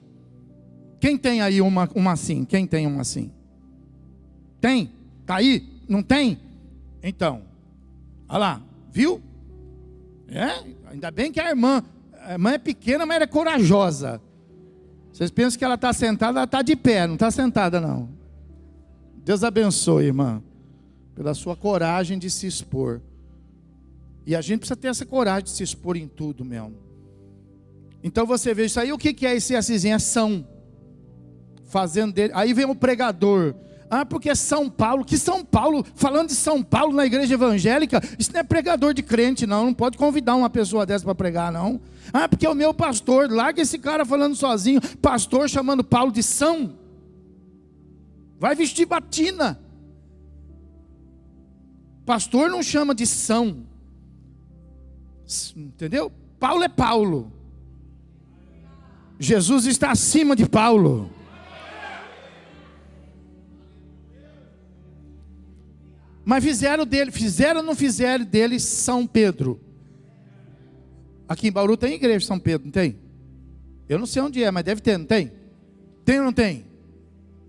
Quem tem aí uma assim? Quem tem uma assim? Tem? Está aí? Não tem? Então, olha lá, viu? Ainda bem que a irmã é pequena, mas ela é corajosa. Vocês pensam que ela está sentada, ela está de pé, não está sentada não. Deus abençoe, irmã, pela sua coragem de se expor. E a gente precisa ter essa coragem de se expor em tudo mesmo. Então você vê isso aí, o que é esse Szinho? É São. Fazendo dele. Aí vem o pregador. Porque é São Paulo. Que São Paulo? Falando de São Paulo na igreja evangélica, isso não é pregador de crente não. Não pode convidar uma pessoa dessa para pregar não. Porque é o meu pastor. Larga esse cara falando sozinho. Pastor chamando Paulo de São. Vai vestir batina. Pastor não chama de São. Entendeu? Paulo é Paulo. Jesus está acima de Paulo. Mas fizeram ou não fizeram dele São Pedro? Aqui em Bauru tem igreja de São Pedro, não tem? Eu não sei onde é, mas deve ter, não tem? Tem ou não tem?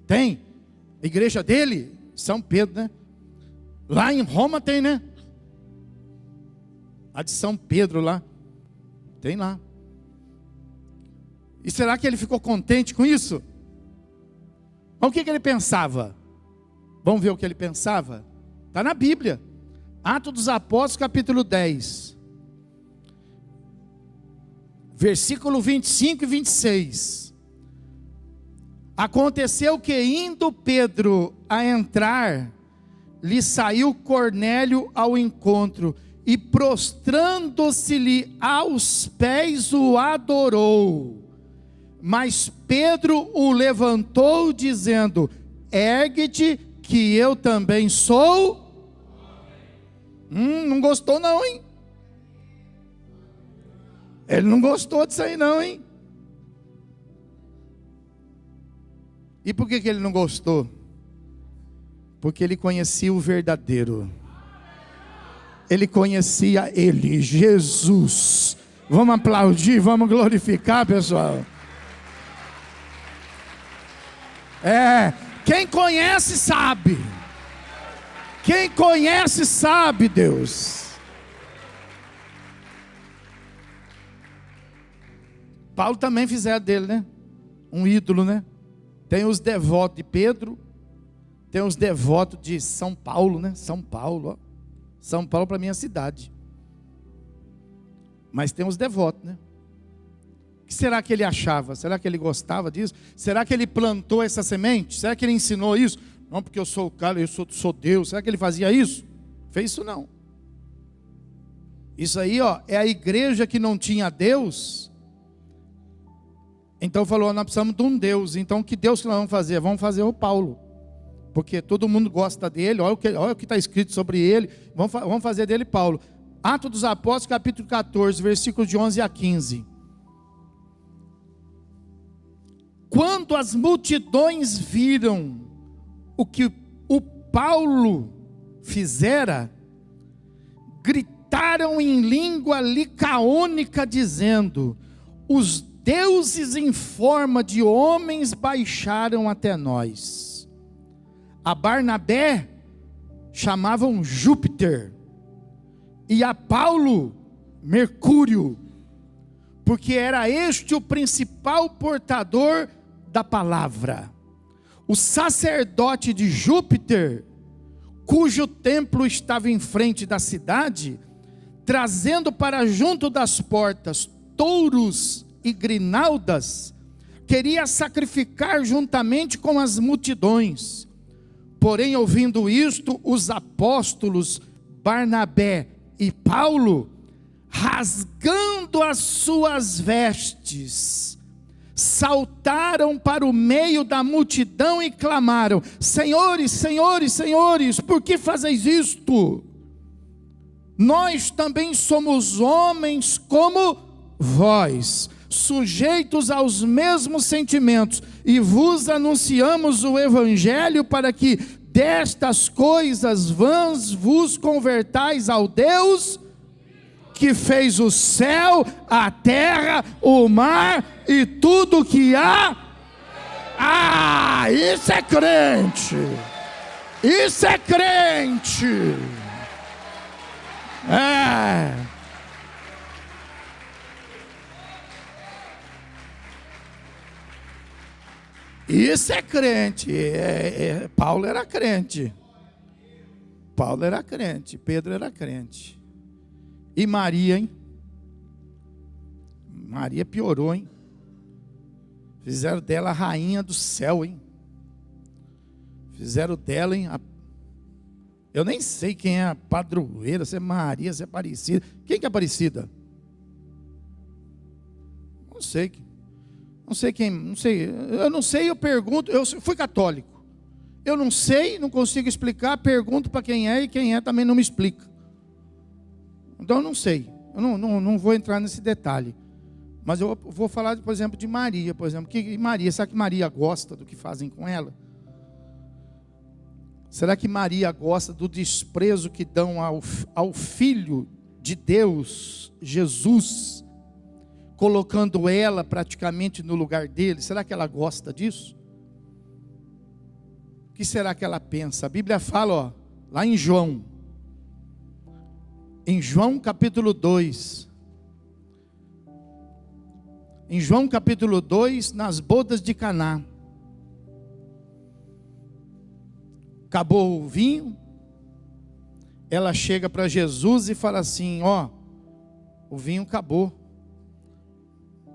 Tem? A igreja dele? São Pedro, né? Lá em Roma tem, né? A de São Pedro lá. Tem lá. E será que ele ficou contente com isso? Mas o que ele pensava? Vamos ver o que ele pensava? Está na Bíblia. Atos dos Apóstolos, capítulo 10. Versículo 25 e 26. Aconteceu que, indo Pedro a entrar, lhe saiu Cornélio ao encontro, e prostrando-se-lhe aos pés o adorou. Mas Pedro o levantou, dizendo: ergue-te, que eu também sou. Não gostou não, hein? Ele não gostou disso aí não, hein? E por que ele não gostou? Porque ele conhecia o verdadeiro. Ele conhecia ele, Jesus. Vamos aplaudir, vamos glorificar, pessoal. Quem conhece sabe. Quem conhece sabe, Deus. Paulo também fizeram dele, né? Um ídolo, né? Tem os devotos de Pedro, tem os devotos de São Paulo, né? São Paulo, ó. São Paulo para mim é a cidade. Mas tem os devotos, né? O que será que ele achava? Será que ele gostava disso? Será que ele plantou essa semente? Será que ele ensinou isso? Não, porque eu sou o cara, eu sou Deus. Será que ele fazia isso? Fez isso não. Isso aí, ó, é a igreja que não tinha Deus. Então falou, nós precisamos de um Deus. Então que Deus que nós vamos fazer? Vamos fazer o Paulo. Porque todo mundo gosta dele, olha o que está escrito sobre ele. Vamos fazer dele Paulo. Atos dos Apóstolos, capítulo 14, versículos de 11 a 15. Quando as multidões viram o que o Paulo fizera, gritaram em língua licaônica, dizendo: os deuses em forma de homens baixaram até nós. A Barnabé chamavam Júpiter, e a Paulo Mercúrio, porque era este o principal portador da palavra. O sacerdote de Júpiter, cujo templo estava em frente da cidade, trazendo para junto das portas touros e grinaldas, queria sacrificar juntamente com as multidões. Porém, ouvindo isto, os apóstolos Barnabé e Paulo, rasgando as suas vestes, saltaram para o meio da multidão e clamaram: senhores, senhores, senhores, por que fazeis isto? Nós também somos homens como vós, sujeitos aos mesmos sentimentos, e vos anunciamos o evangelho para que destas coisas vãs vos convertais ao Deus que fez o céu, a terra, o mar e tudo que há. Isso é crente. Isso é crente. Isso é crente. Paulo era crente. Paulo era crente. Pedro era crente. E Maria, hein? Maria piorou, hein? Fizeram dela a rainha do céu, hein? Fizeram dela, hein? Eu nem sei quem é a padroeira, se é Maria, se é Aparecida. Quem que é Aparecida? Não sei. Não sei quem, não sei. Eu não sei, eu pergunto. Eu fui católico. Eu não sei, não consigo explicar. Pergunto para quem é, e quem é também não me explica. Então eu não sei. Eu não vou entrar nesse detalhe. Mas eu vou falar, por exemplo, de Maria, por exemplo. Será que Maria gosta do que fazem com ela? Será que Maria gosta do desprezo que dão ao Filho de Deus, Jesus, colocando ela praticamente no lugar dele? Será que ela gosta disso? O que será que ela pensa? A Bíblia fala, lá em João. Em João capítulo 2. Em João capítulo 2, nas bodas de Caná. Acabou o vinho. Ela chega para Jesus e fala assim: ó, o vinho acabou.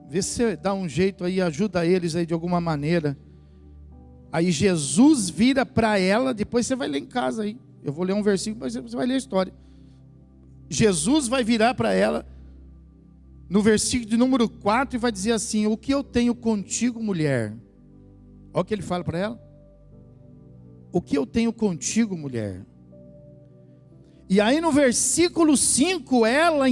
Vê se você dá um jeito aí, ajuda eles aí de alguma maneira. Aí Jesus vira para ela, depois você vai ler em casa aí. Eu vou ler um versículo, mas você vai ler a história. Jesus vai virar para ela, no versículo de número 4, e vai dizer assim: o que eu tenho contigo, mulher? Olha o que ele fala para ela. O que eu tenho contigo, mulher? E aí no versículo 5, ela,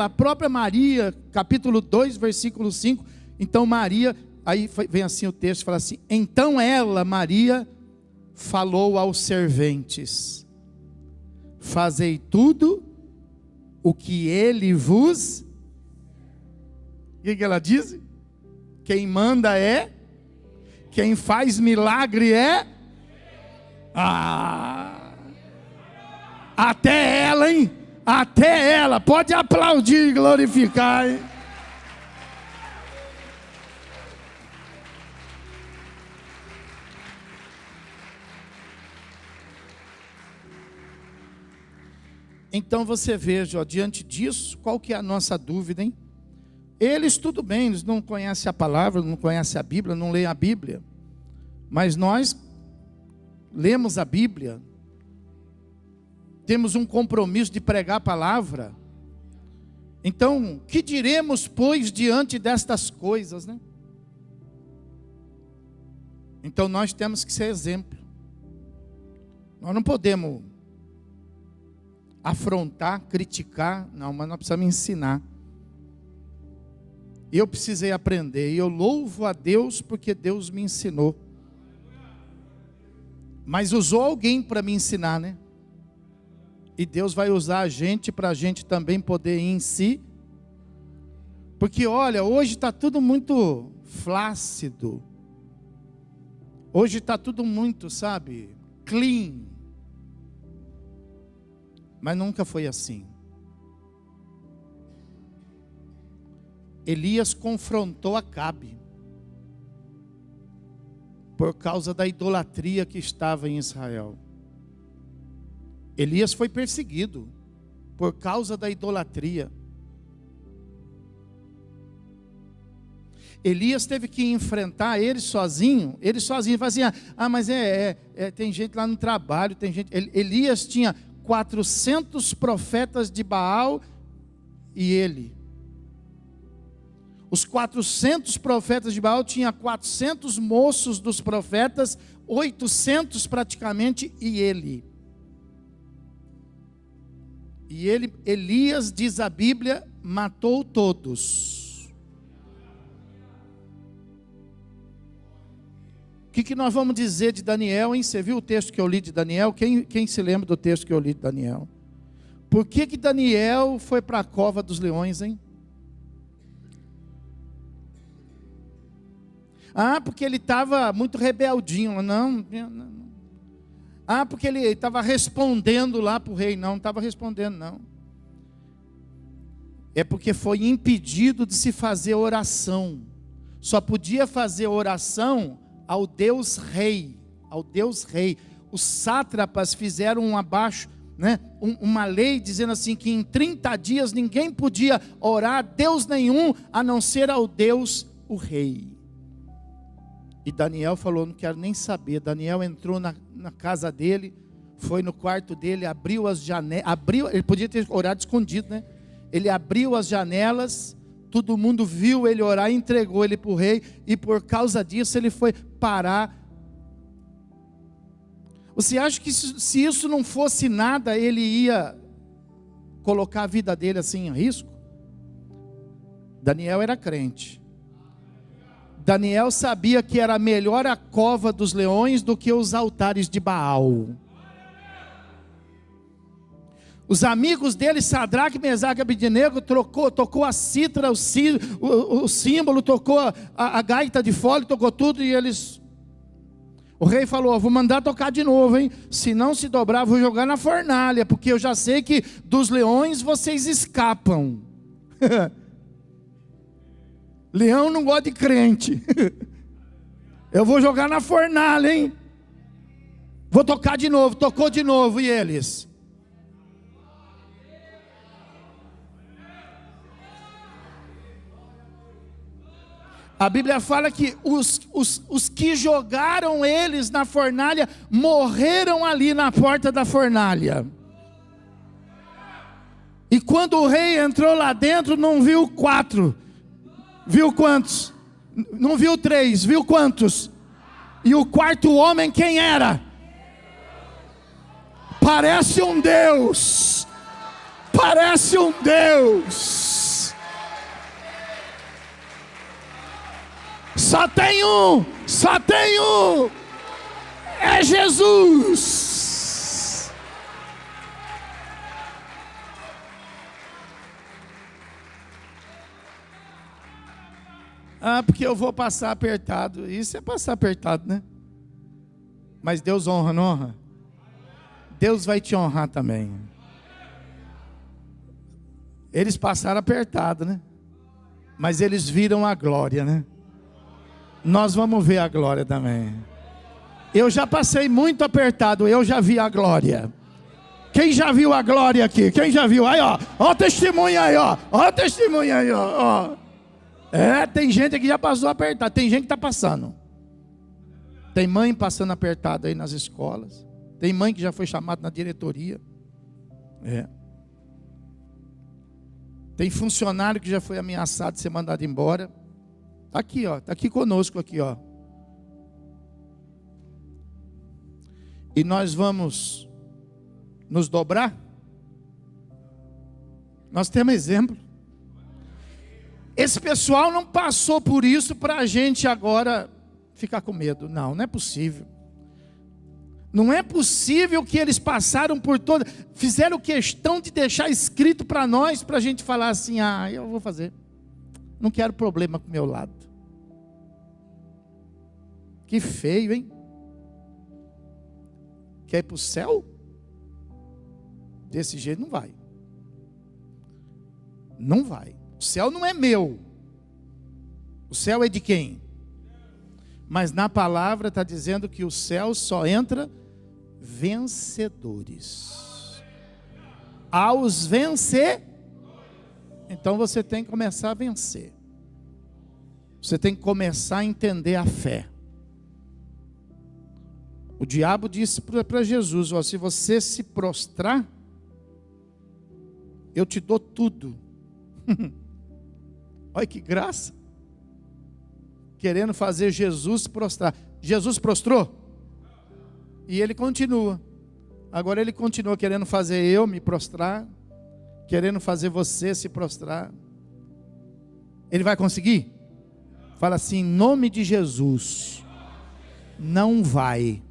a própria Maria, capítulo 2, versículo 5, então Maria, aí vem assim o texto, fala assim: então ela, Maria, falou aos serventes: fazei tudo o que ele vos... O que ela diz? Quem manda é, quem faz milagre é... até ela, hein? Até ela, pode aplaudir e glorificar, hein? Então você veja, ó, diante disso, qual que é a nossa dúvida, hein? Eles, tudo bem, eles não conhecem a palavra, não conhecem a Bíblia, não leem a Bíblia. Mas nós lemos a Bíblia, temos um compromisso de pregar a palavra. Então, que diremos, pois, diante destas coisas, né? Então nós temos que ser exemplo. Nós não podemos afrontar, criticar, não, mas nós precisamos ensinar. Eu precisei aprender, e eu louvo a Deus porque Deus me ensinou. Mas usou alguém para me ensinar, né? E Deus vai usar a gente para a gente também poder ir em si. Porque olha, hoje está tudo muito flácido. Hoje está tudo muito, sabe, clean. Mas nunca foi assim. Elias confrontou Acabe por causa da idolatria que estava em Israel. Elias foi perseguido por causa da idolatria. Elias teve que enfrentar ele sozinho, fazia, mas tem gente lá no trabalho, tem gente. Elias tinha 400 profetas de Baal e ele. Os 400 profetas de Baal tinha 400 moços dos profetas, 800 praticamente, e ele. E ele, Elias, diz a Bíblia, matou todos. O que nós vamos dizer de Daniel, hein? Você viu o texto que eu li de Daniel? Quem se lembra do texto que eu li de Daniel? Por que Daniel foi para a cova dos leões, hein? Porque ele estava muito rebeldinho. Não. Porque ele estava respondendo lá para o rei. Não estava respondendo, não. É porque foi impedido de se fazer oração. Só podia fazer oração ao Deus Rei. Ao Deus Rei. Os sátrapas fizeram uma lei dizendo assim, que em 30 dias ninguém podia orar a Deus nenhum, a não ser ao Deus, o Rei. E Daniel falou: não quero nem saber. Daniel entrou na casa dele, foi no quarto dele, abriu as janelas, ele podia ter orado escondido, né? Ele abriu as janelas, todo mundo viu ele orar, entregou ele para o rei, e por causa disso ele foi parar. Você acha que se isso não fosse nada, ele ia colocar a vida dele assim em risco? Daniel era crente. Daniel sabia que era melhor a cova dos leões do que os altares de Baal. Os amigos dele, Sadraque, Mesaque e Abednego, tocou a cítara, o símbolo, tocou a gaita de fole, tocou tudo, e eles... O rei falou: vou mandar tocar de novo, hein? Se não se dobrar, vou jogar na fornalha, porque eu já sei que dos leões vocês escapam. Leão não gosta de crente. Eu vou jogar na fornalha, hein? Vou tocar de novo. Tocou de novo, e eles? A Bíblia fala que os que jogaram eles na fornalha morreram ali na porta da fornalha. E quando o rei entrou lá dentro, não viu 4. Viu quantos? Não viu 3, viu quantos? E o quarto homem quem era? Parece um Deus. Parece um Deus. Só tem um, é Jesus. Porque eu vou passar apertado. Isso é passar apertado, né? Mas Deus honra, não honra? Deus vai te honrar também. Eles passaram apertado, né? Mas eles viram a glória, né? Nós vamos ver a glória também. Eu já passei muito apertado, eu já vi a glória. Quem já viu a glória aqui? Quem já viu? Aí, ó o testemunho aí, ó o testemunho aí, ó. Tem gente que já passou apertado, tem gente que está passando. Tem mãe passando apertado aí nas escolas. Tem mãe que já foi chamada na diretoria. Tem funcionário que já foi ameaçado de ser mandado embora. Está aqui, ó, está aqui conosco aqui, ó. E nós vamos nos dobrar. Nós temos exemplo. Esse pessoal não passou por isso para a gente agora ficar com medo. Não é possível. Não é possível que eles passaram por toda. Fizeram questão de deixar escrito para nós, para a gente falar assim: eu vou fazer. Não quero problema com o meu lado. Que feio, hein? Quer ir para o céu? Desse jeito não vai. Não vai. O céu não é meu. O céu é de quem? Mas na palavra está dizendo que o céu só entra vencedores. Aos vencer. Então você tem que começar a vencer. Você tem que começar a entender a fé. O diabo disse para Jesus: se você se prostrar, eu te dou tudo. Olha que graça. Querendo fazer Jesus prostrar. Jesus prostrou? E ele continua. Agora ele continua querendo fazer eu me prostrar, querendo fazer você se prostrar. Ele vai conseguir? Fala assim: em nome de Jesus, não vai.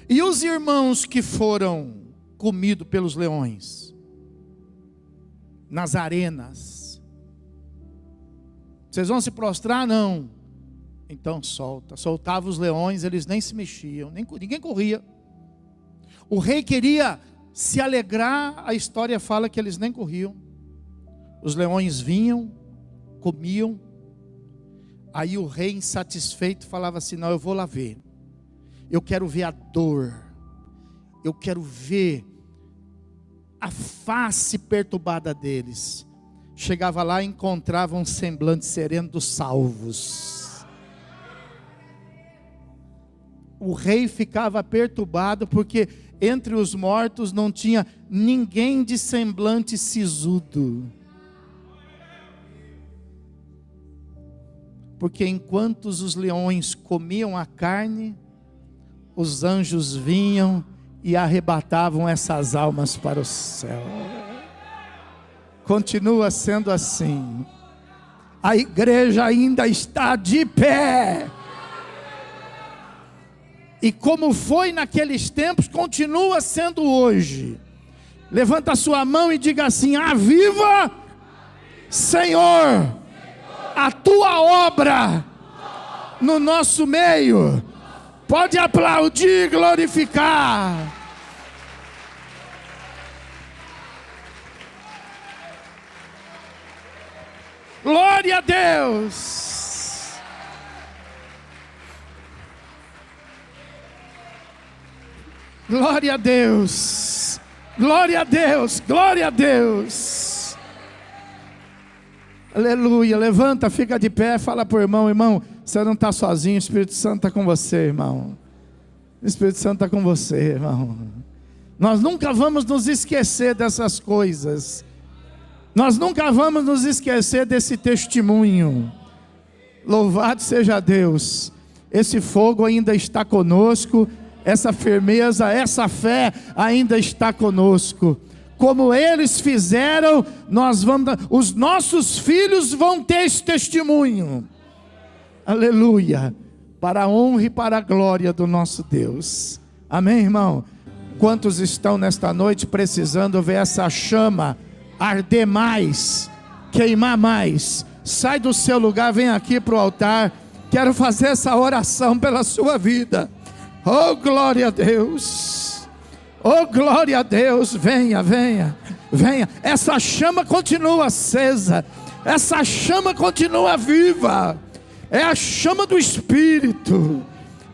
E os irmãos que foram comidos pelos leões nas arenas, vocês vão se prostrar? Não. Então soltava os leões, eles nem se mexiam, ninguém corria. O rei queria se alegrar, a história fala que eles nem corriam. Os leões vinham, comiam. Aí o rei, insatisfeito, falava assim: não, eu vou lá ver. Eu quero ver a dor. Eu quero ver a face perturbada deles. Chegava lá e encontrava um semblante sereno dos salvos. O rei ficava perturbado porque entre os mortos não tinha ninguém de semblante sisudo. Porque enquanto os leões comiam a carne, os anjos vinham e arrebatavam essas almas para o céu. Continua sendo assim. A igreja ainda está de pé. E como foi naqueles tempos, continua sendo hoje. Levanta a sua mão e diga assim: aviva, Senhor, a tua obra no nosso meio. Pode aplaudir e glorificar. Glória a Deus. Glória a Deus. Glória a Deus. Glória a Deus. Aleluia. Levanta, fica de pé, fala para o irmão: irmão, você não está sozinho, o Espírito Santo está com você, irmão. O Espírito Santo está com você, irmão. Nós nunca vamos nos esquecer dessas coisas. Nós nunca vamos nos esquecer desse testemunho. Louvado seja Deus. Esse fogo ainda está conosco. Essa firmeza, essa fé ainda está conosco. Como eles fizeram, os nossos filhos vão ter esse testemunho. Aleluia. Para a honra e para a glória do nosso Deus. Amém, irmão? Quantos estão nesta noite precisando ver essa chama arder mais, queimar mais? Sai do seu lugar, vem aqui para o altar. Quero fazer essa oração pela sua vida. Oh, glória a Deus. Oh, glória a Deus. Venha, venha, venha. Essa chama continua acesa. Essa chama continua viva. É a chama do Espírito.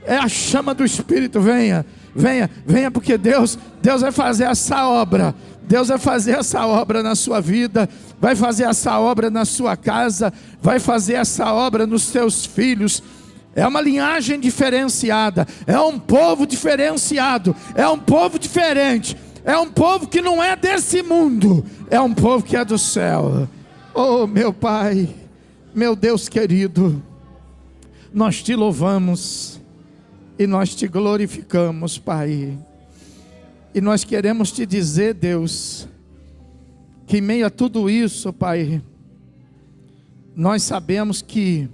É a chama do Espírito. Venha, venha, venha, porque Deus vai fazer essa obra. Deus vai fazer essa obra na sua vida, vai fazer essa obra na sua casa, vai fazer essa obra nos seus filhos. É uma linhagem diferenciada, é um povo diferenciado, é um povo diferente, é um povo que não é desse mundo, é um povo que é do céu. Oh, meu Pai, meu Deus querido, nós te louvamos e nós te glorificamos, Pai. E nós queremos te dizer, Deus, que em meio a tudo isso, Pai, nós sabemos que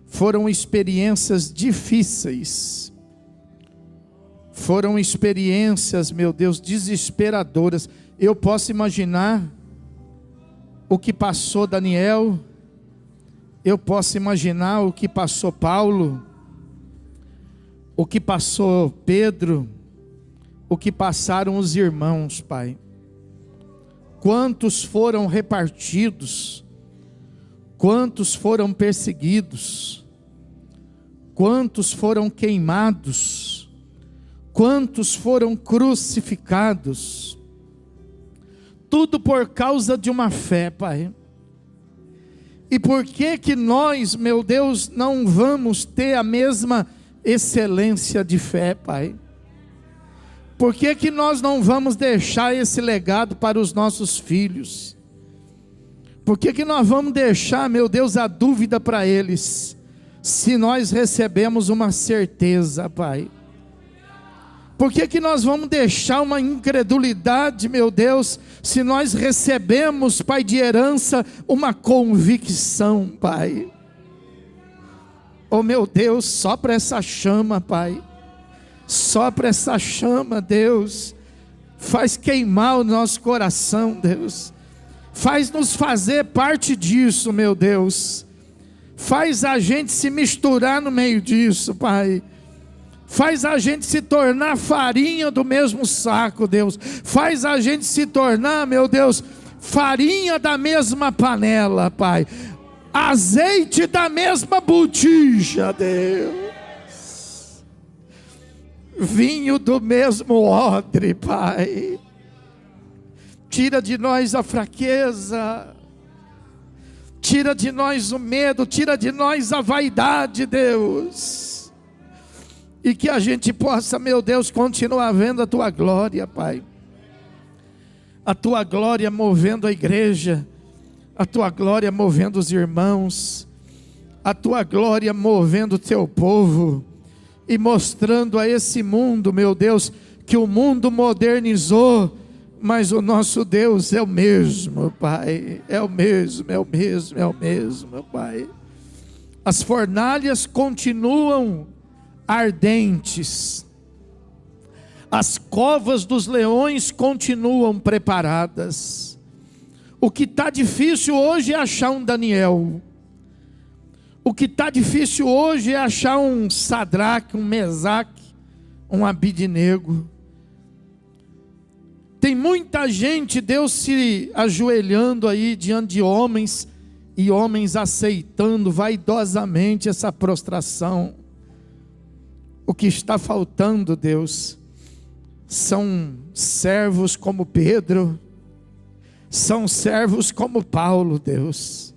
foram experiências difíceis, foram experiências, meu Deus, desesperadoras. Eu posso imaginar o que passou Daniel, eu posso imaginar o que passou Paulo, o que passou Pedro, o que passaram os irmãos, Pai. Quantos foram repartidos, quantos foram perseguidos, quantos foram queimados, quantos foram crucificados, tudo por causa de uma fé, Pai. E por que nós, meu Deus, não vamos ter a mesma excelência de fé, Pai? Por que nós não vamos deixar esse legado para os nossos filhos? Por que nós vamos deixar, meu Deus, a dúvida para eles, se nós recebemos uma certeza, Pai? Por que nós vamos deixar uma incredulidade, meu Deus, se nós recebemos, Pai, de herança, uma convicção, Pai? Oh, meu Deus, sopra essa chama, Pai. Sopra essa chama, Deus. Faz queimar o nosso coração, Deus. Faz nos fazer parte disso, meu Deus. Faz a gente se misturar no meio disso, Pai. Faz a gente se tornar farinha do mesmo saco, Deus. Faz a gente se tornar, meu Deus, farinha da mesma panela, Pai. Azeite da mesma botija, Deus. Vinho do mesmo odre, Pai. Tira de nós a fraqueza, tira de nós o medo, tira de nós a vaidade, Deus. E que a gente possa, meu Deus, continuar vendo a Tua glória, Pai. A Tua glória movendo a igreja, a Tua glória movendo os irmãos, a Tua glória movendo o Teu povo. E mostrando a esse mundo, meu Deus, que o mundo modernizou, mas o nosso Deus é o mesmo, Pai. É o mesmo, é o mesmo, é o mesmo, meu Pai. As fornalhas continuam ardentes. As covas dos leões continuam preparadas. O que está difícil hoje é achar um Daniel. O que está difícil hoje é achar um Sadraque, um Mesaque, um Abidnego. Tem muita gente, Deus, se ajoelhando aí diante de homens, e homens aceitando vaidosamente essa prostração. O que está faltando, Deus, são servos como Pedro, são servos como Paulo, Deus,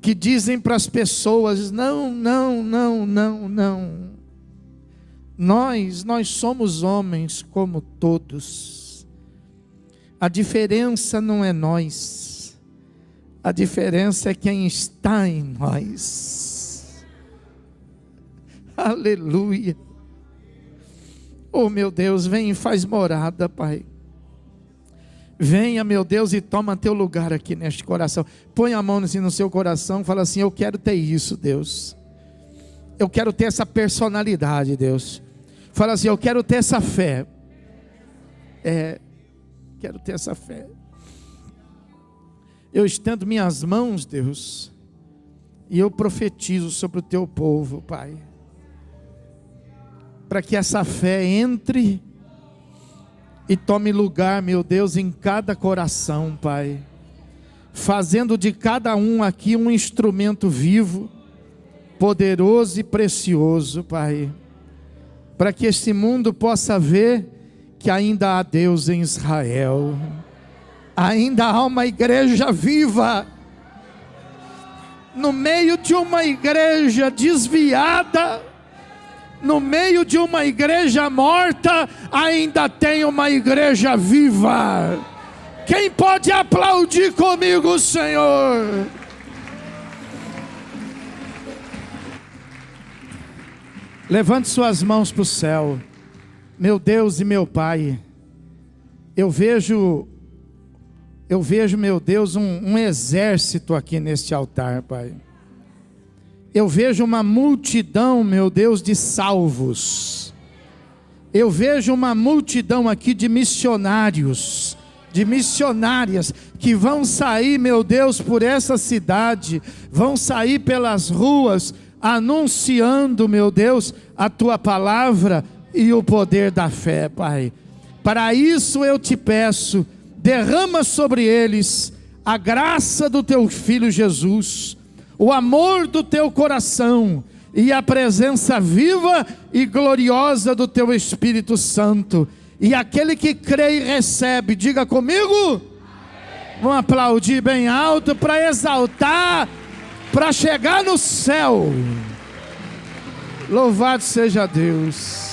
que dizem para as pessoas: não, não, não, não, não. Nós somos homens como todos. A diferença não é nós, a diferença é quem está em nós. Aleluia. Oh meu Deus, vem e faz morada, Pai. Venha, meu Deus, e toma teu lugar aqui neste coração. Põe a mão assim no seu coração, fala assim: eu quero ter isso, Deus. Eu quero ter essa personalidade, Deus. Fala assim: eu quero ter essa fé. Quero ter essa fé. Eu estendo minhas mãos, Deus, e eu profetizo sobre o teu povo, Pai, para que essa fé entre e tome lugar, meu Deus, em cada coração, Pai, fazendo de cada um aqui um instrumento vivo, poderoso e precioso, Pai, para que este mundo possa ver que ainda há Deus em Israel, ainda há uma igreja viva, no meio de uma igreja desviada, no meio de uma igreja morta, ainda tem uma igreja viva. Quem pode aplaudir comigo, Senhor? Levante suas mãos para o céu. Meu Deus e meu Pai, eu vejo, meu Deus, um exército aqui neste altar, Pai. Eu vejo uma multidão, meu Deus, de salvos. Eu vejo uma multidão aqui de missionários, de missionárias, que vão sair, meu Deus, por essa cidade, vão sair pelas ruas, anunciando, meu Deus, a Tua palavra e o poder da fé, Pai. Para isso eu te peço, derrama sobre eles a graça do Teu Filho Jesus, o amor do teu coração e a presença viva e gloriosa do teu Espírito Santo. E aquele que crê e recebe, diga comigo: amém. Vamos aplaudir bem alto para exaltar, para chegar no céu. Louvado seja Deus.